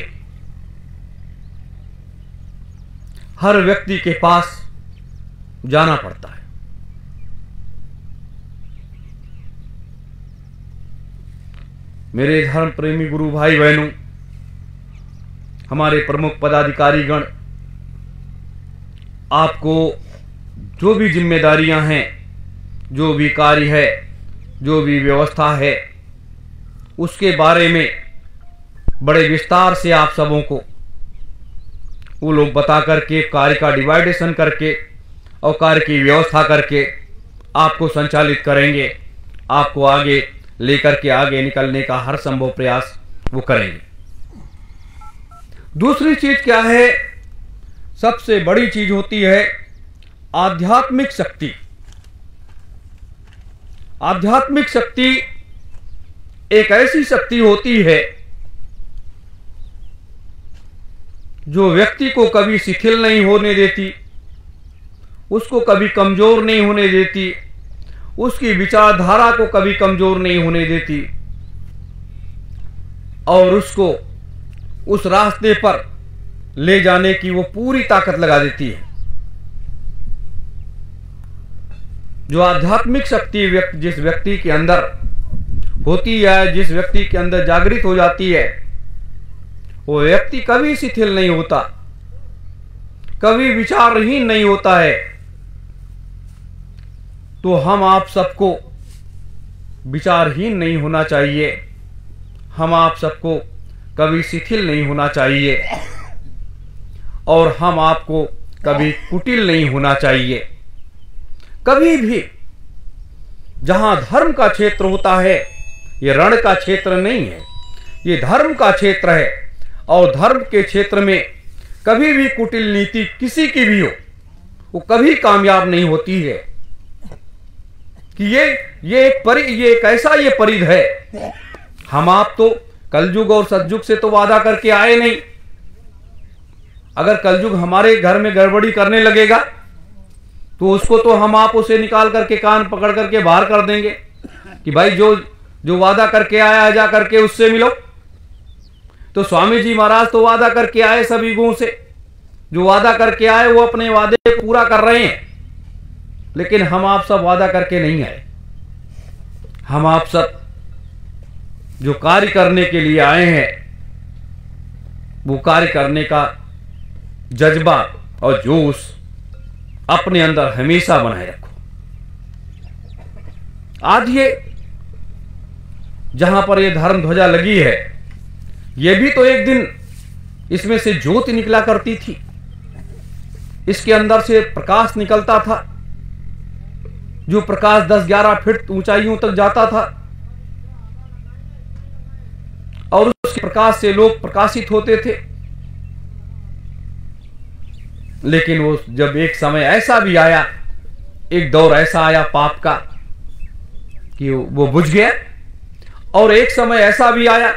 हर व्यक्ति के पास जाना पड़ता है। मेरे धर्म प्रेमी गुरु भाई बहनों, हमारे प्रमुख पदाधिकारीगण, आपको जो भी जिम्मेदारियां हैं, जो भी कार्य है, जो भी व्यवस्था है, उसके बारे में बड़े विस्तार से आप सबों को वो लोग बता करके, कार्य का डिवाइडेशन करके और कार्य की व्यवस्था करके आपको संचालित करेंगे। आपको आगे लेकर के आगे निकलने का हर संभव प्रयास वो करेंगे। दूसरी चीज क्या है? सबसे बड़ी चीज होती है आध्यात्मिक शक्ति। आध्यात्मिक शक्ति एक ऐसी शक्ति होती है जो व्यक्ति को कभी शिथिल नहीं होने देती, उसको कभी कमजोर नहीं होने देती, उसकी विचारधारा को कभी कमजोर नहीं होने देती और उसको उस रास्ते पर ले जाने की वो पूरी ताकत लगा देती है। जो आध्यात्मिक शक्ति जिस व्यक्ति के अंदर होती है, जिस व्यक्ति के अंदर जागृत हो जाती है, वो व्यक्ति कभी शिथिल नहीं होता, कभी विचारहीन नहीं होता है। तो हम आप सबको विचारहीन नहीं होना चाहिए, हम आप सबको कभी शिथिल नहीं होना चाहिए और हम आपको कभी कुटिल नहीं होना चाहिए। कभी भी जहां धर्म का क्षेत्र होता है, ये रण का क्षेत्र नहीं है, ये धर्म का क्षेत्र है और धर्म के क्षेत्र में कभी भी कुटिल नीति किसी की भी हो, वो कभी कामयाब नहीं होती है। कि ये एक ऐसा ये परिध है। हम आप तो कलयुग और सतयुग से तो वादा करके आए नहीं। अगर कलयुग हमारे घर में गड़बड़ी करने लगेगा तो उसको तो हम आप उसे निकाल करके कान पकड़ करके बाहर कर देंगे कि भाई जो वादा करके आया जा करके उससे मिलो। तो स्वामी जी महाराज तो वादा करके आए सभी गुणों से, जो वादा करके आए वो अपने वादे को पूरा कर रहे हैं, लेकिन हम आप सब वादा करके नहीं आए। हम आप सब जो कार्य करने के लिए आए हैं, वो कार्य करने का जज्बा और जोश अपने अंदर हमेशा बनाए रखो। आज ये जहां पर ये धर्म ध्वजा लगी है, ये भी तो एक दिन इसमें से ज्योति निकला करती थी, इसके अंदर से प्रकाश निकलता था, जो प्रकाश 10-11 फीट ऊंचाइयों तक जाता था और उस प्रकाश से लोग प्रकाशित होते थे। लेकिन वो जब एक समय ऐसा भी आया, एक दौर ऐसा आया पाप का कि वो बुझ गया, और एक समय ऐसा भी आया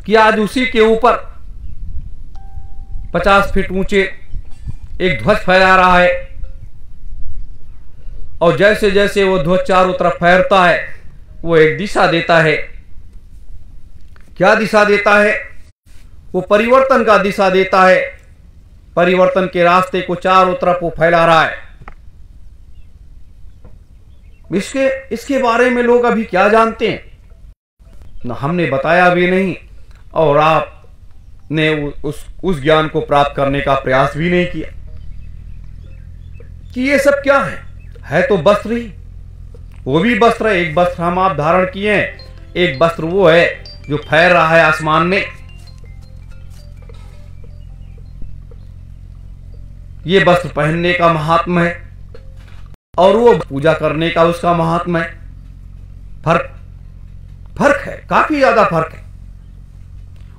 कि आज उसी के ऊपर 50 फीट ऊंचे एक ध्वज फहरा रहा है और जैसे जैसे वो ध्वज चारों तरफ फहरता है, वो एक दिशा देता है। क्या दिशा देता है? वो परिवर्तन का दिशा देता है। परिवर्तन के रास्ते को चारों तरफ वो फैला रहा है। इसके बारे में लोग अभी क्या जानते हैं? न हमने बताया भी नहीं, और आपने उस ज्ञान को प्राप्त करने का प्रयास भी नहीं किया कि ये सब क्या है तो वस्त्र ही। वो भी वस्त्र है। एक वस्त्र हम आप धारण किए हैं, एक वस्त्र वो है जो फैल रहा है आसमान में। ये वस्त्र पहनने का महात्मा है और वो पूजा करने का उसका महात्मा है। फर्क है, काफी ज्यादा फर्क है।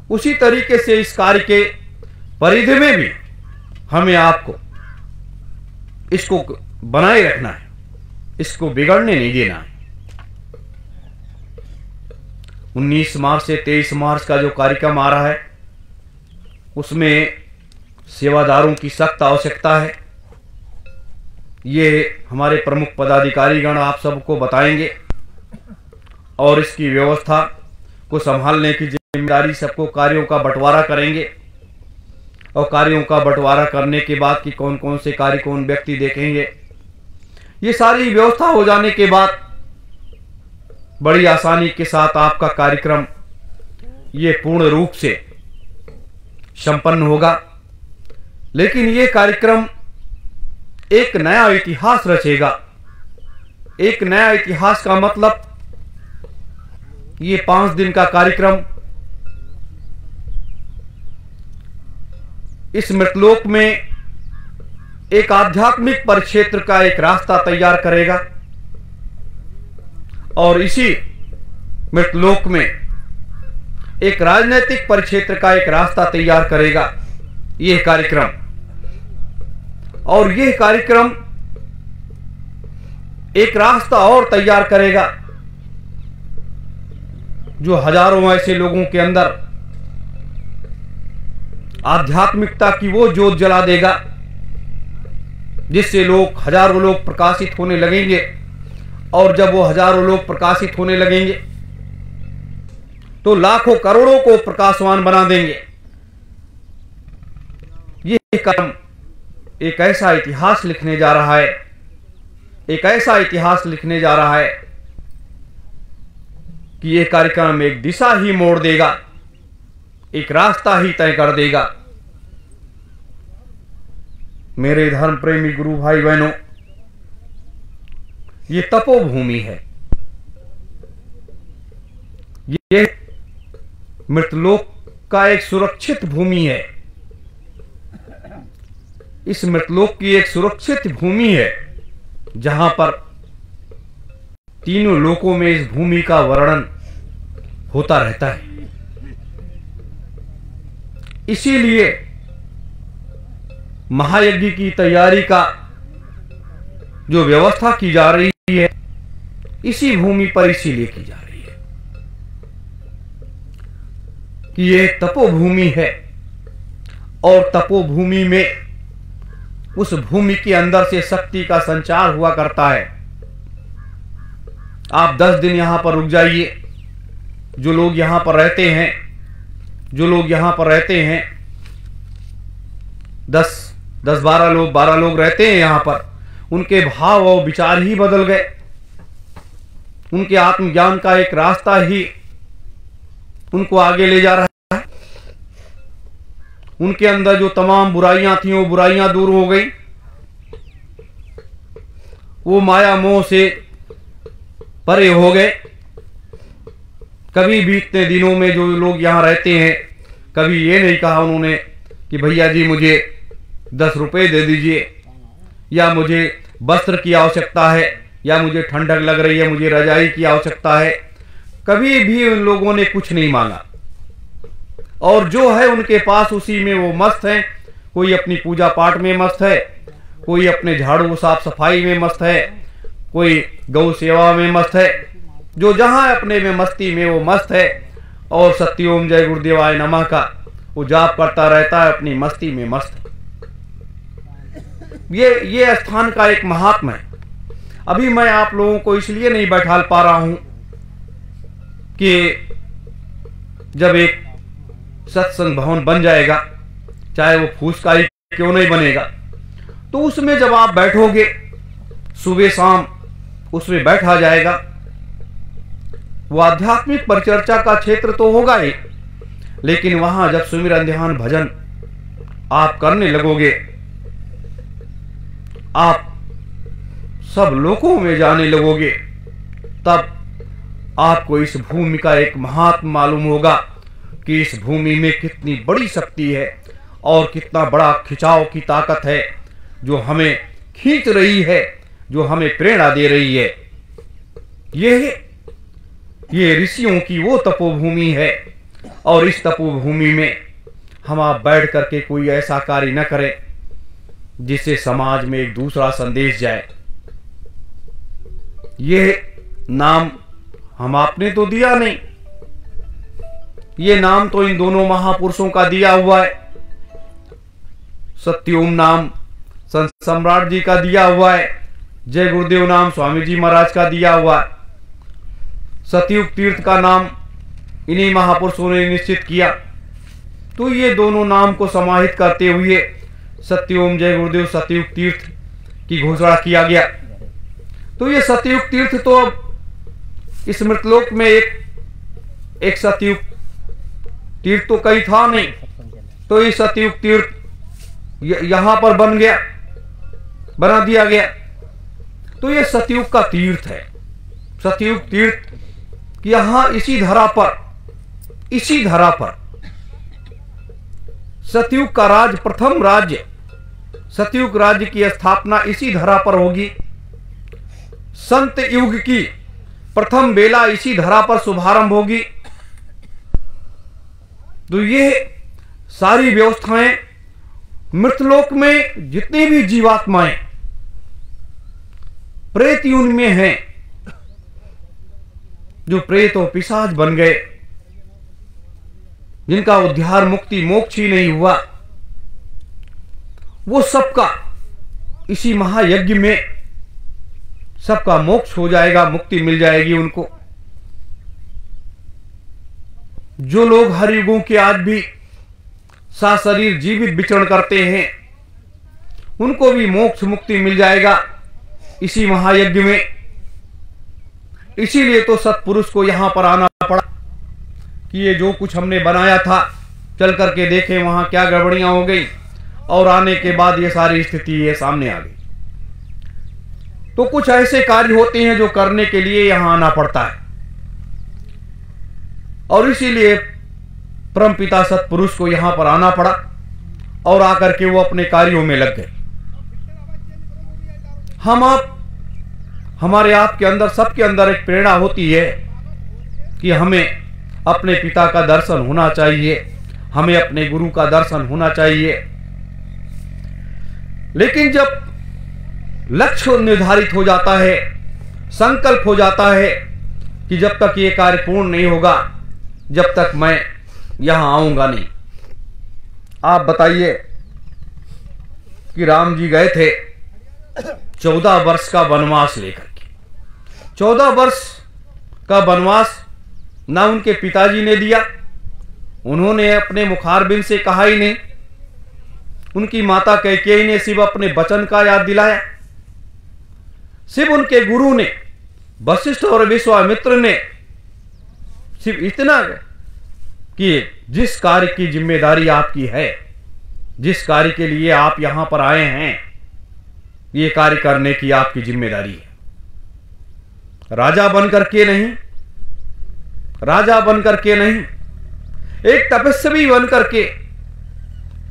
उसी तरीके से इस कार्य के परिधि में भी हमें आपको इसको बनाए रखना है, इसको बिगड़ने नहीं देना है। 19 मार्च से 23 मार्च का जो कार्यक्रम आ रहा है उसमें सेवादारों की सख्त आवश्यकता है। ये हमारे प्रमुख पदाधिकारीगण आप सबको बताएंगे और इसकी व्यवस्था को संभालने की जिम्मेदारी सबको कार्यों का बंटवारा करेंगे। और कार्यों का बंटवारा करने के बाद कि कौन कौन से कार्य कौन व्यक्ति देखेंगे, ये सारी व्यवस्था हो जाने के बाद बड़ी आसानी के साथ आपका कार्यक्रम ये पूर्ण रूप से संपन्न होगा। लेकिन ये कार्यक्रम एक नया इतिहास रचेगा। एक नया इतिहास का मतलब ये 5 दिन का कार्यक्रम इस मृतलोक में एक आध्यात्मिक परिक्षेत्र का एक रास्ता तैयार करेगा और इसी मृतलोक में एक राजनीतिक परिक्षेत्र का एक रास्ता तैयार करेगा यह कार्यक्रम। और यह कार्यक्रम एक रास्ता और तैयार करेगा जो हजारों ऐसे लोगों के अंदर आध्यात्मिकता की वो जोत जला देगा जिससे हजारों लोग प्रकाशित होने लगेंगे। और जब वो हजारों लोग प्रकाशित होने लगेंगे तो लाखों करोड़ों को प्रकाशवान बना देंगे। ये काम एक ऐसा इतिहास लिखने जा रहा है, एक ऐसा इतिहास लिखने जा रहा है कि यह कार्यक्रम एक दिशा ही मोड़ देगा, एक रास्ता ही तय कर देगा। मेरे धर्म प्रेमी गुरु भाई बहनों, ये तपोभूमि है। ये मृतलोक का एक सुरक्षित भूमि है। इस मृतलोक की एक सुरक्षित भूमि है जहां पर तीनों लोकों में इस भूमि का वर्णन होता रहता है। इसीलिए महायज्ञ की तैयारी का जो व्यवस्था की जा रही है इसी भूमि पर इसीलिए की जा रही है कि यह तपोभूमि है और तपोभूमि में उस भूमि के अंदर से शक्ति का संचार हुआ करता है। आप 10 दिन यहां पर रुक जाइए। जो लोग यहां पर रहते हैं 12 लोग रहते हैं यहां पर, उनके भाव और विचार ही बदल गए। उनके आत्मज्ञान का एक रास्ता ही उनको आगे ले जा रहा है। उनके अंदर जो तमाम बुराइयां थी वो बुराइयां दूर हो गई। वो माया मोह से परे हो गए। कभी भी इतने दिनों में जो लोग यहां रहते हैं कभी ये नहीं कहा उन्होंने कि भैया जी मुझे 10 रुपए दे दीजिए, या मुझे वस्त्र की आवश्यकता है, या मुझे ठंडक लग रही है, मुझे रजाई की आवश्यकता है। कभी भी उन लोगों ने कुछ नहीं मांगा और जो है उनके पास उसी में वो मस्त है। कोई अपनी पूजा पाठ में मस्त है, कोई अपने झाड़ू साफ सफाई में मस्त है, कोई गौ सेवा में मस्त है। जो जहां अपने में मस्ती में वो मस्त है और सत्योम जय गुरुदेवाय नमः का वो जाप करता रहता है, अपनी मस्ती में मस्त है। ये स्थान का एक महात्मा है। अभी मैं आप लोगों को इसलिए नहीं बैठा पा रहा हूं कि जब एक सत्संग भवन बन जाएगा, चाहे वो फूस का ही क्यों नहीं बनेगा, तो उसमें जब आप बैठोगे सुबह शाम उसमें बैठा जाएगा। वो आध्यात्मिक परिचर्चा का क्षेत्र तो होगा ही, लेकिन वहां जब सुमिरन ध्यान भजन आप करने लगोगे, आप सब लोकों में जाने लगोगे, तब आपको इस भूमि का एक महात्म मालूम होगा कि इस भूमि में कितनी बड़ी शक्ति है और कितना बड़ा खिंचाव की ताकत है जो हमें खींच रही है, जो हमें प्रेरणा दे रही है। ये ऋषियों की वो तपोभूमि है, और इस तपोभूमि में हम आप बैठ करके कोई ऐसा कार्य न करें जिससे समाज में एक दूसरा संदेश जाए। ये नाम हम आपने तो दिया नहीं, ये नाम तो इन दोनों महापुरुषों का दिया हुआ है। सत्योम नाम संत सम्राट जी का दिया हुआ है, जय गुरुदेव नाम स्वामी जी महाराज का दिया हुआ है। सतयुग तीर्थ का नाम इन्हीं महापुरुषों ने निश्चित किया। तो ये दोनों नाम को समाहित करते हुए सत्योम जय गुरुदेव सतयुग तीर्थ की घोषणा किया गया। तो ये सतयुग तीर्थ तो अब इस मृतलोक में एक सतयुग तीर्थ तो कहीं था नहीं, तो ये सतयुग तीर्थ यहां पर बना दिया गया। तो ये सतयुग का तीर्थ है। सतयुग तीर्थ यहां इसी धरा पर सतयुग का राज, प्रथम राज्य सतयुग राज्य की स्थापना इसी धरा पर होगी। संत युग की प्रथम बेला इसी धरा पर शुभारंभ होगी। तो ये सारी व्यवस्थाएं मृतलोक में जितनी भी जीवात्माएं प्रेत यून में हैं, जो प्रेत और पिशाच बन गए, जिनका उद्धार मुक्ति मोक्ष ही नहीं हुआ, वो सबका इसी महायज्ञ में सबका मोक्ष हो जाएगा, मुक्ति मिल जाएगी उनको। जो लोग हर युगों के आज भी सशरीर जीवित विचरण करते हैं, उनको भी मोक्ष मुक्ति मिल जाएगा इसी महायज्ञ में। इसीलिए तो सत्पुरुष को यहां पर आना पड़ा कि ये जो कुछ हमने बनाया था चल करके देखें वहां क्या गड़बड़ियां हो गई, और आने के बाद ये सारी स्थिति ये सामने आ गई। तो कुछ ऐसे कार्य होते हैं जो करने के लिए यहां आना पड़ता है, और इसीलिए परमपिता सत्पुरुष को यहां पर आना पड़ा, और आकर के वो अपने कार्यों में लग गए। हमारे आप के अंदर, सबके अंदर एक प्रेरणा होती है कि हमें अपने पिता का दर्शन होना चाहिए, हमें अपने गुरु का दर्शन होना चाहिए। लेकिन जब लक्ष्य निर्धारित हो जाता है, संकल्प हो जाता है कि जब तक ये कार्य पूर्ण नहीं होगा, जब तक मैं यहां आऊंगा नहीं। आप बताइए कि राम जी गए थे 14 वर्ष का वनवास लेकर के। 14 वर्ष का वनवास ना उनके पिताजी ने दिया, उन्होंने अपने मुखारबिंद से कहा ही नहीं। उनकी माता कैकेयी ने सिर्फ अपने वचन का याद दिलाया। सिर्फ उनके गुरु ने, वशिष्ठ और विश्वामित्र ने सिर्फ इतना कि जिस कार्य की जिम्मेदारी आपकी है, जिस कार्य के लिए आप यहां पर आए हैं, ये कार्य करने की आपकी जिम्मेदारी है। राजा बनकर के नहीं, राजा बनकर के नहीं, एक तपस्वी बनकर के,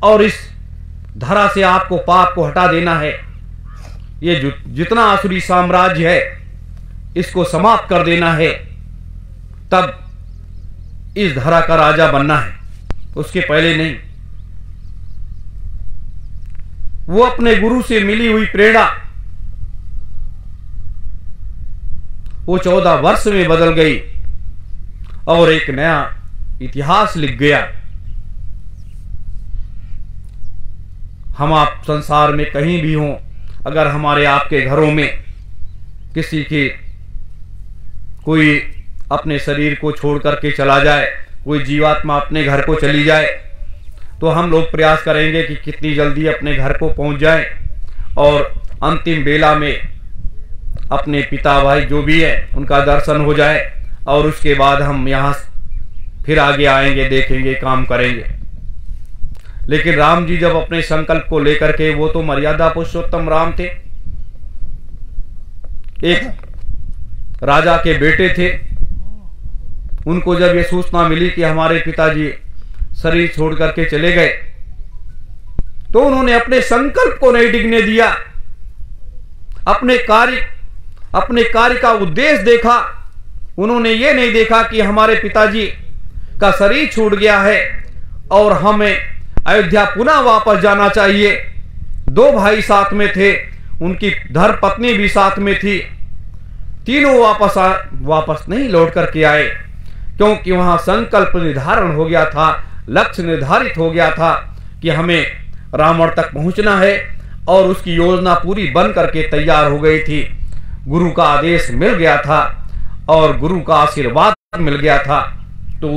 और इस धरा से आपको पाप को हटा देना है। ये जितना आसुरी साम्राज्य है इसको समाप्त कर देना है, तब इस धरा का राजा बनना है, उसके पहले नहीं। वो अपने गुरु से मिली हुई प्रेरणा वो 14 वर्ष में बदल गई और एक नया इतिहास लिख गया। हम आप संसार में कहीं भी हों, अगर हमारे आपके घरों में किसी की कोई अपने शरीर को छोड़ करके चला जाए, कोई जीवात्मा अपने घर को चली जाए, तो हम लोग प्रयास करेंगे कि कितनी जल्दी अपने घर को पहुंच जाएं और अंतिम बेला में अपने पिता भाई जो भी है उनका दर्शन हो जाए, और उसके बाद हम यहाँ फिर आगे आएंगे, देखेंगे, काम करेंगे। लेकिन राम जी जब अपने संकल्प को लेकर के, वो तो मर्यादा पुरुषोत्तम राम थे, एक राजा के बेटे थे। उनको जब ये सूचना मिली कि हमारे पिताजी शरीर छोड़ करके चले गए, तो उन्होंने अपने संकल्प को नहीं डिगने दिया। अपने कार्य का उद्देश्य देखा। उन्होंने ये नहीं देखा कि हमारे पिताजी का शरीर छूट गया है और हमें अयोध्या पुनः वापस जाना चाहिए। दो भाई साथ में थे, उनकी धर्मपत्नी भी साथ में थी। तीनों वापस नहीं लौट करके आए, क्योंकि वहां संकल्प निर्धारण हो गया था, लक्ष्य निर्धारित हो गया था कि हमें रावण तक पहुंचना है, और उसकी योजना पूरी बन करके तैयार हो गई थी। गुरु का आदेश मिल गया था और गुरु का आशीर्वाद मिल गया था। तो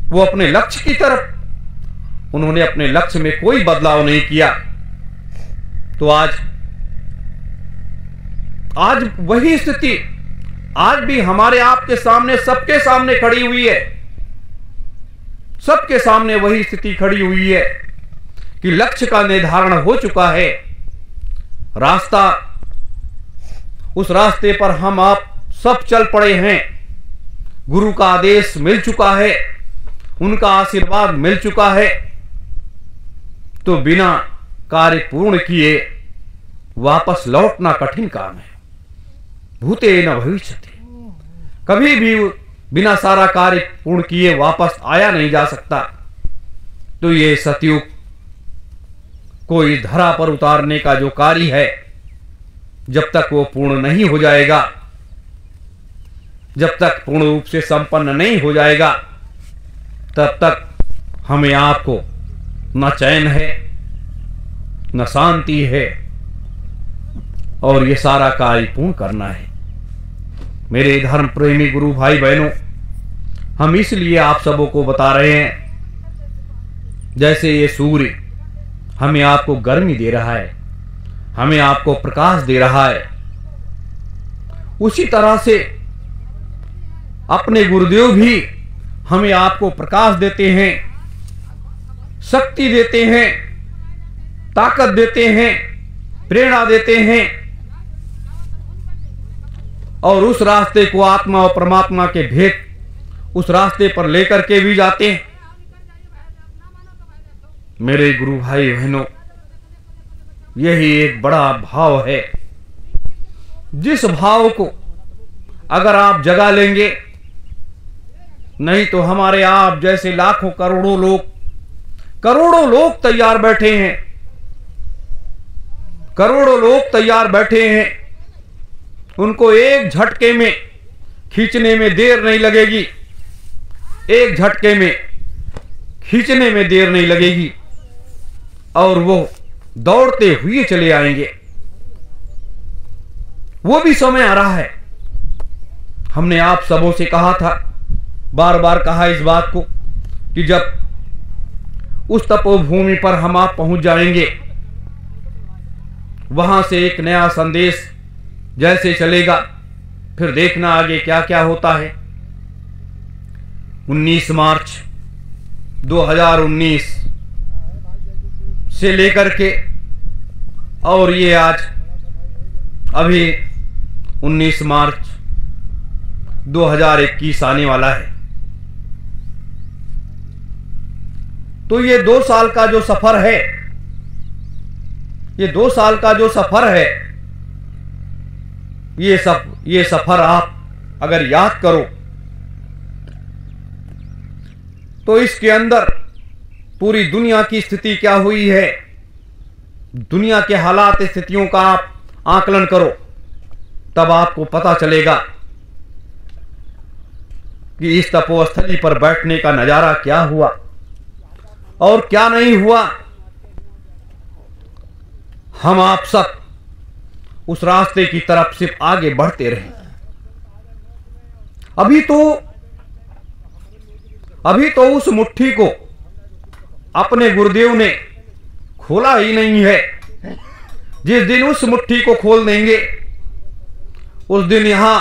वो अपने लक्ष्य की तरफ, उन्होंने अपने लक्ष्य में कोई बदलाव नहीं किया। तो आज वही स्थिति आज भी हमारे आपके सामने, सबके सामने खड़ी हुई है। सबके सामने वही स्थिति खड़ी हुई है कि लक्ष्य का निर्धारण हो चुका है, रास्ता, उस रास्ते पर हम आप सब चल पड़े हैं। गुरु का आदेश मिल चुका है, उनका आशीर्वाद मिल चुका है। तो बिना कार्य पूर्ण किए वापस लौटना कठिन काम है। भूते न भविष्यति, कभी भी बिना सारा कार्य पूर्ण किए वापस आया नहीं जा सकता। तो ये सतयुग को इस धरा पर उतारने का जो कार्य है, जब तक वो पूर्ण नहीं हो जाएगा, जब तक पूर्ण रूप से संपन्न नहीं हो जाएगा, तब तक हमें आपको न चैन है, न शांति है, और ये सारा कार्य पूर्ण करना है। मेरे धर्म प्रेमी गुरु भाई बहनों, हम इसलिए आप सबों को बता रहे हैं, जैसे ये सूर्य हमें आपको गर्मी दे रहा है, हमें आपको प्रकाश दे रहा है, उसी तरह से अपने गुरुदेव भी हमें आपको प्रकाश देते हैं, शक्ति देते हैं, ताकत देते हैं, प्रेरणा देते हैं, और उस रास्ते को आत्मा और परमात्मा के भेद उस रास्ते पर लेकर के भी जाते हैं। मेरे गुरु भाई बहनों, यही एक बड़ा भाव है, जिस भाव को अगर आप जगा लेंगे, नहीं तो हमारे आप जैसे लाखों करोड़ों लोग तैयार बैठे हैं, करोड़ों लोग तैयार बैठे हैं। उनको एक झटके में खींचने में देर नहीं लगेगी, एक झटके में खींचने में देर नहीं लगेगी, और वो दौड़ते हुए चले आएंगे। वो भी समय आ रहा है। हमने आप सबों से कहा था, बार बार कहा इस बात को, कि जब उस तपोभूमि पर हम आप पहुंच जाएंगे, वहां से एक नया संदेश जैसे चलेगा, फिर देखना आगे क्या क्या होता है। 19 मार्च 2019 से लेकर के, और ये आज अभी 19 मार्च 2021 आने वाला है। तो ये 2 साल का जो सफर है, ये 2 साल का जो सफर है, ये सफर आप अगर याद करो, तो इसके अंदर पूरी दुनिया की स्थिति क्या हुई है, दुनिया के हालात, स्थितियों का आप आकलन करो, तब आपको पता चलेगा कि इस तपोस्थली पर बैठने का नजारा क्या हुआ और क्या नहीं हुआ। हम आप सब उस रास्ते की तरफ सिर्फ आगे बढ़ते रहे। अभी तो उस मुट्ठी को अपने गुरुदेव ने खोला ही नहीं है। जिस दिन उस मुट्ठी को खोल देंगे उस दिन यहां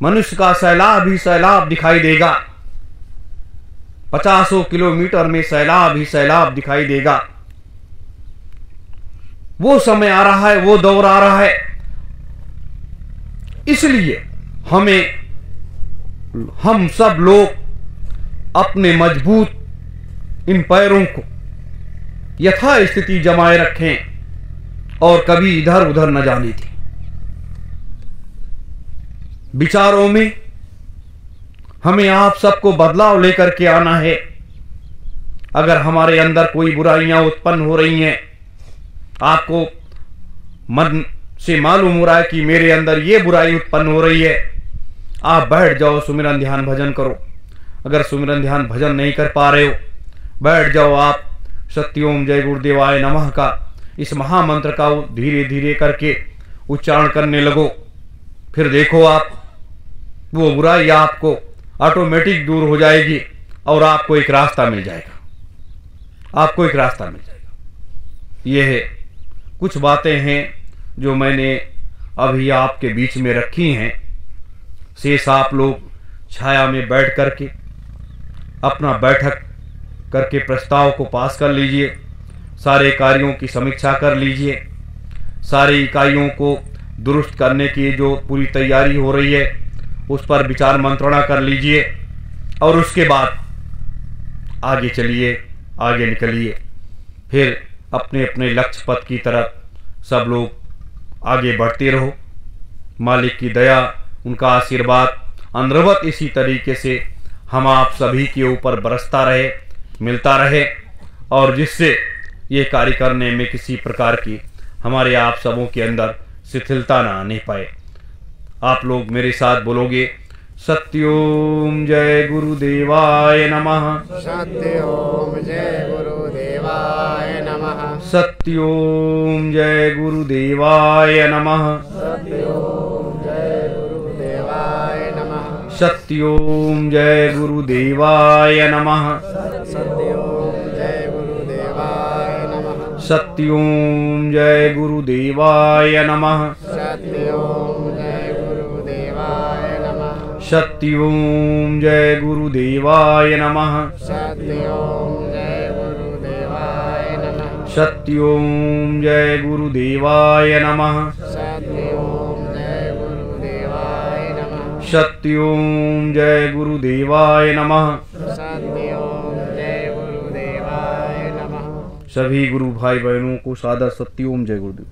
मनुष्य का सैलाब ही सैलाब दिखाई देगा। 50 किलोमीटर में सैलाब ही सैलाब दिखाई देगा। वो समय आ रहा है, वो दौर आ रहा है। इसलिए हम सब लोग अपने मजबूत इन पैरों को यथा स्थिति जमाए रखें और कभी इधर उधर न जाने दें। विचारों में हमें आप सबको बदलाव लेकर के आना है। अगर हमारे अंदर कोई बुराइयां उत्पन्न हो रही हैं, आपको मन से मालूम हो रहा है कि मेरे अंदर ये बुराई उत्पन्न हो रही है, आप बैठ जाओ, सुमिरन ध्यान भजन करो। अगर सुमिरन ध्यान भजन नहीं कर पा रहे हो, बैठ जाओ, आप सत्योम जय गुरुदेवाय नमः का इस महामंत्र का धीरे धीरे करके उच्चारण करने लगो। फिर देखो आप वो बुराई आपको ऑटोमेटिक दूर हो जाएगी और आपको एक रास्ता मिल जाएगा। आपको एक रास्ता मिल जाएगा। ये है कुछ बातें हैं जो मैंने अभी आपके बीच में रखी हैं। शेष आप लोग छाया में बैठ करके अपना बैठक करके प्रस्ताव को पास कर लीजिए। सारे कार्यों की समीक्षा कर लीजिए। सारी इकाइयों को दुरुस्त करने की जो पूरी तैयारी हो रही है उस पर विचार मंत्रणा कर लीजिए और उसके बाद आगे चलिए, आगे निकलिए। फिर अपने अपने लक्ष्य पथ की तरफ सब लोग आगे बढ़ते रहो। मालिक की दया, उनका आशीर्वाद अनवरत इसी तरीके से हम आप सभी के ऊपर बरसता रहे, मिलता रहे, और जिससे ये कार्य करने में किसी प्रकार की हमारे आप सबों के अंदर शिथिलता ना आने पाए। आप लोग मेरे साथ बोलोगे, सत्योम जय गुरुदेवाय नमः। सत्योम जय गुरुदेवाय नमः। सत्योम जय गुरुदेवाय नमः। सत्योम जय गुरुदेवाय नमः। सत्योम जय गुरुदेवाय नमः। सत्योम जय गुरुदेवाय नमः। सत्योम जय गुरुदेवाय नमः। सत्योम जय गुरुदेवाय नमः। सत्योम जय गुरुदेवाय नमः। सत्योम जय गुरुदेवाय नमः। सत्योम जय गुरुदेवाय नमः। सत्योम जय गुरुदेवाय नमः। सत्योम जय गुरुदेवाय नमः। सत्योम जय गुरुदेवाय नमः। सभी गुरु भाई बहनों को सादर सत्योम जय गुरुदेव।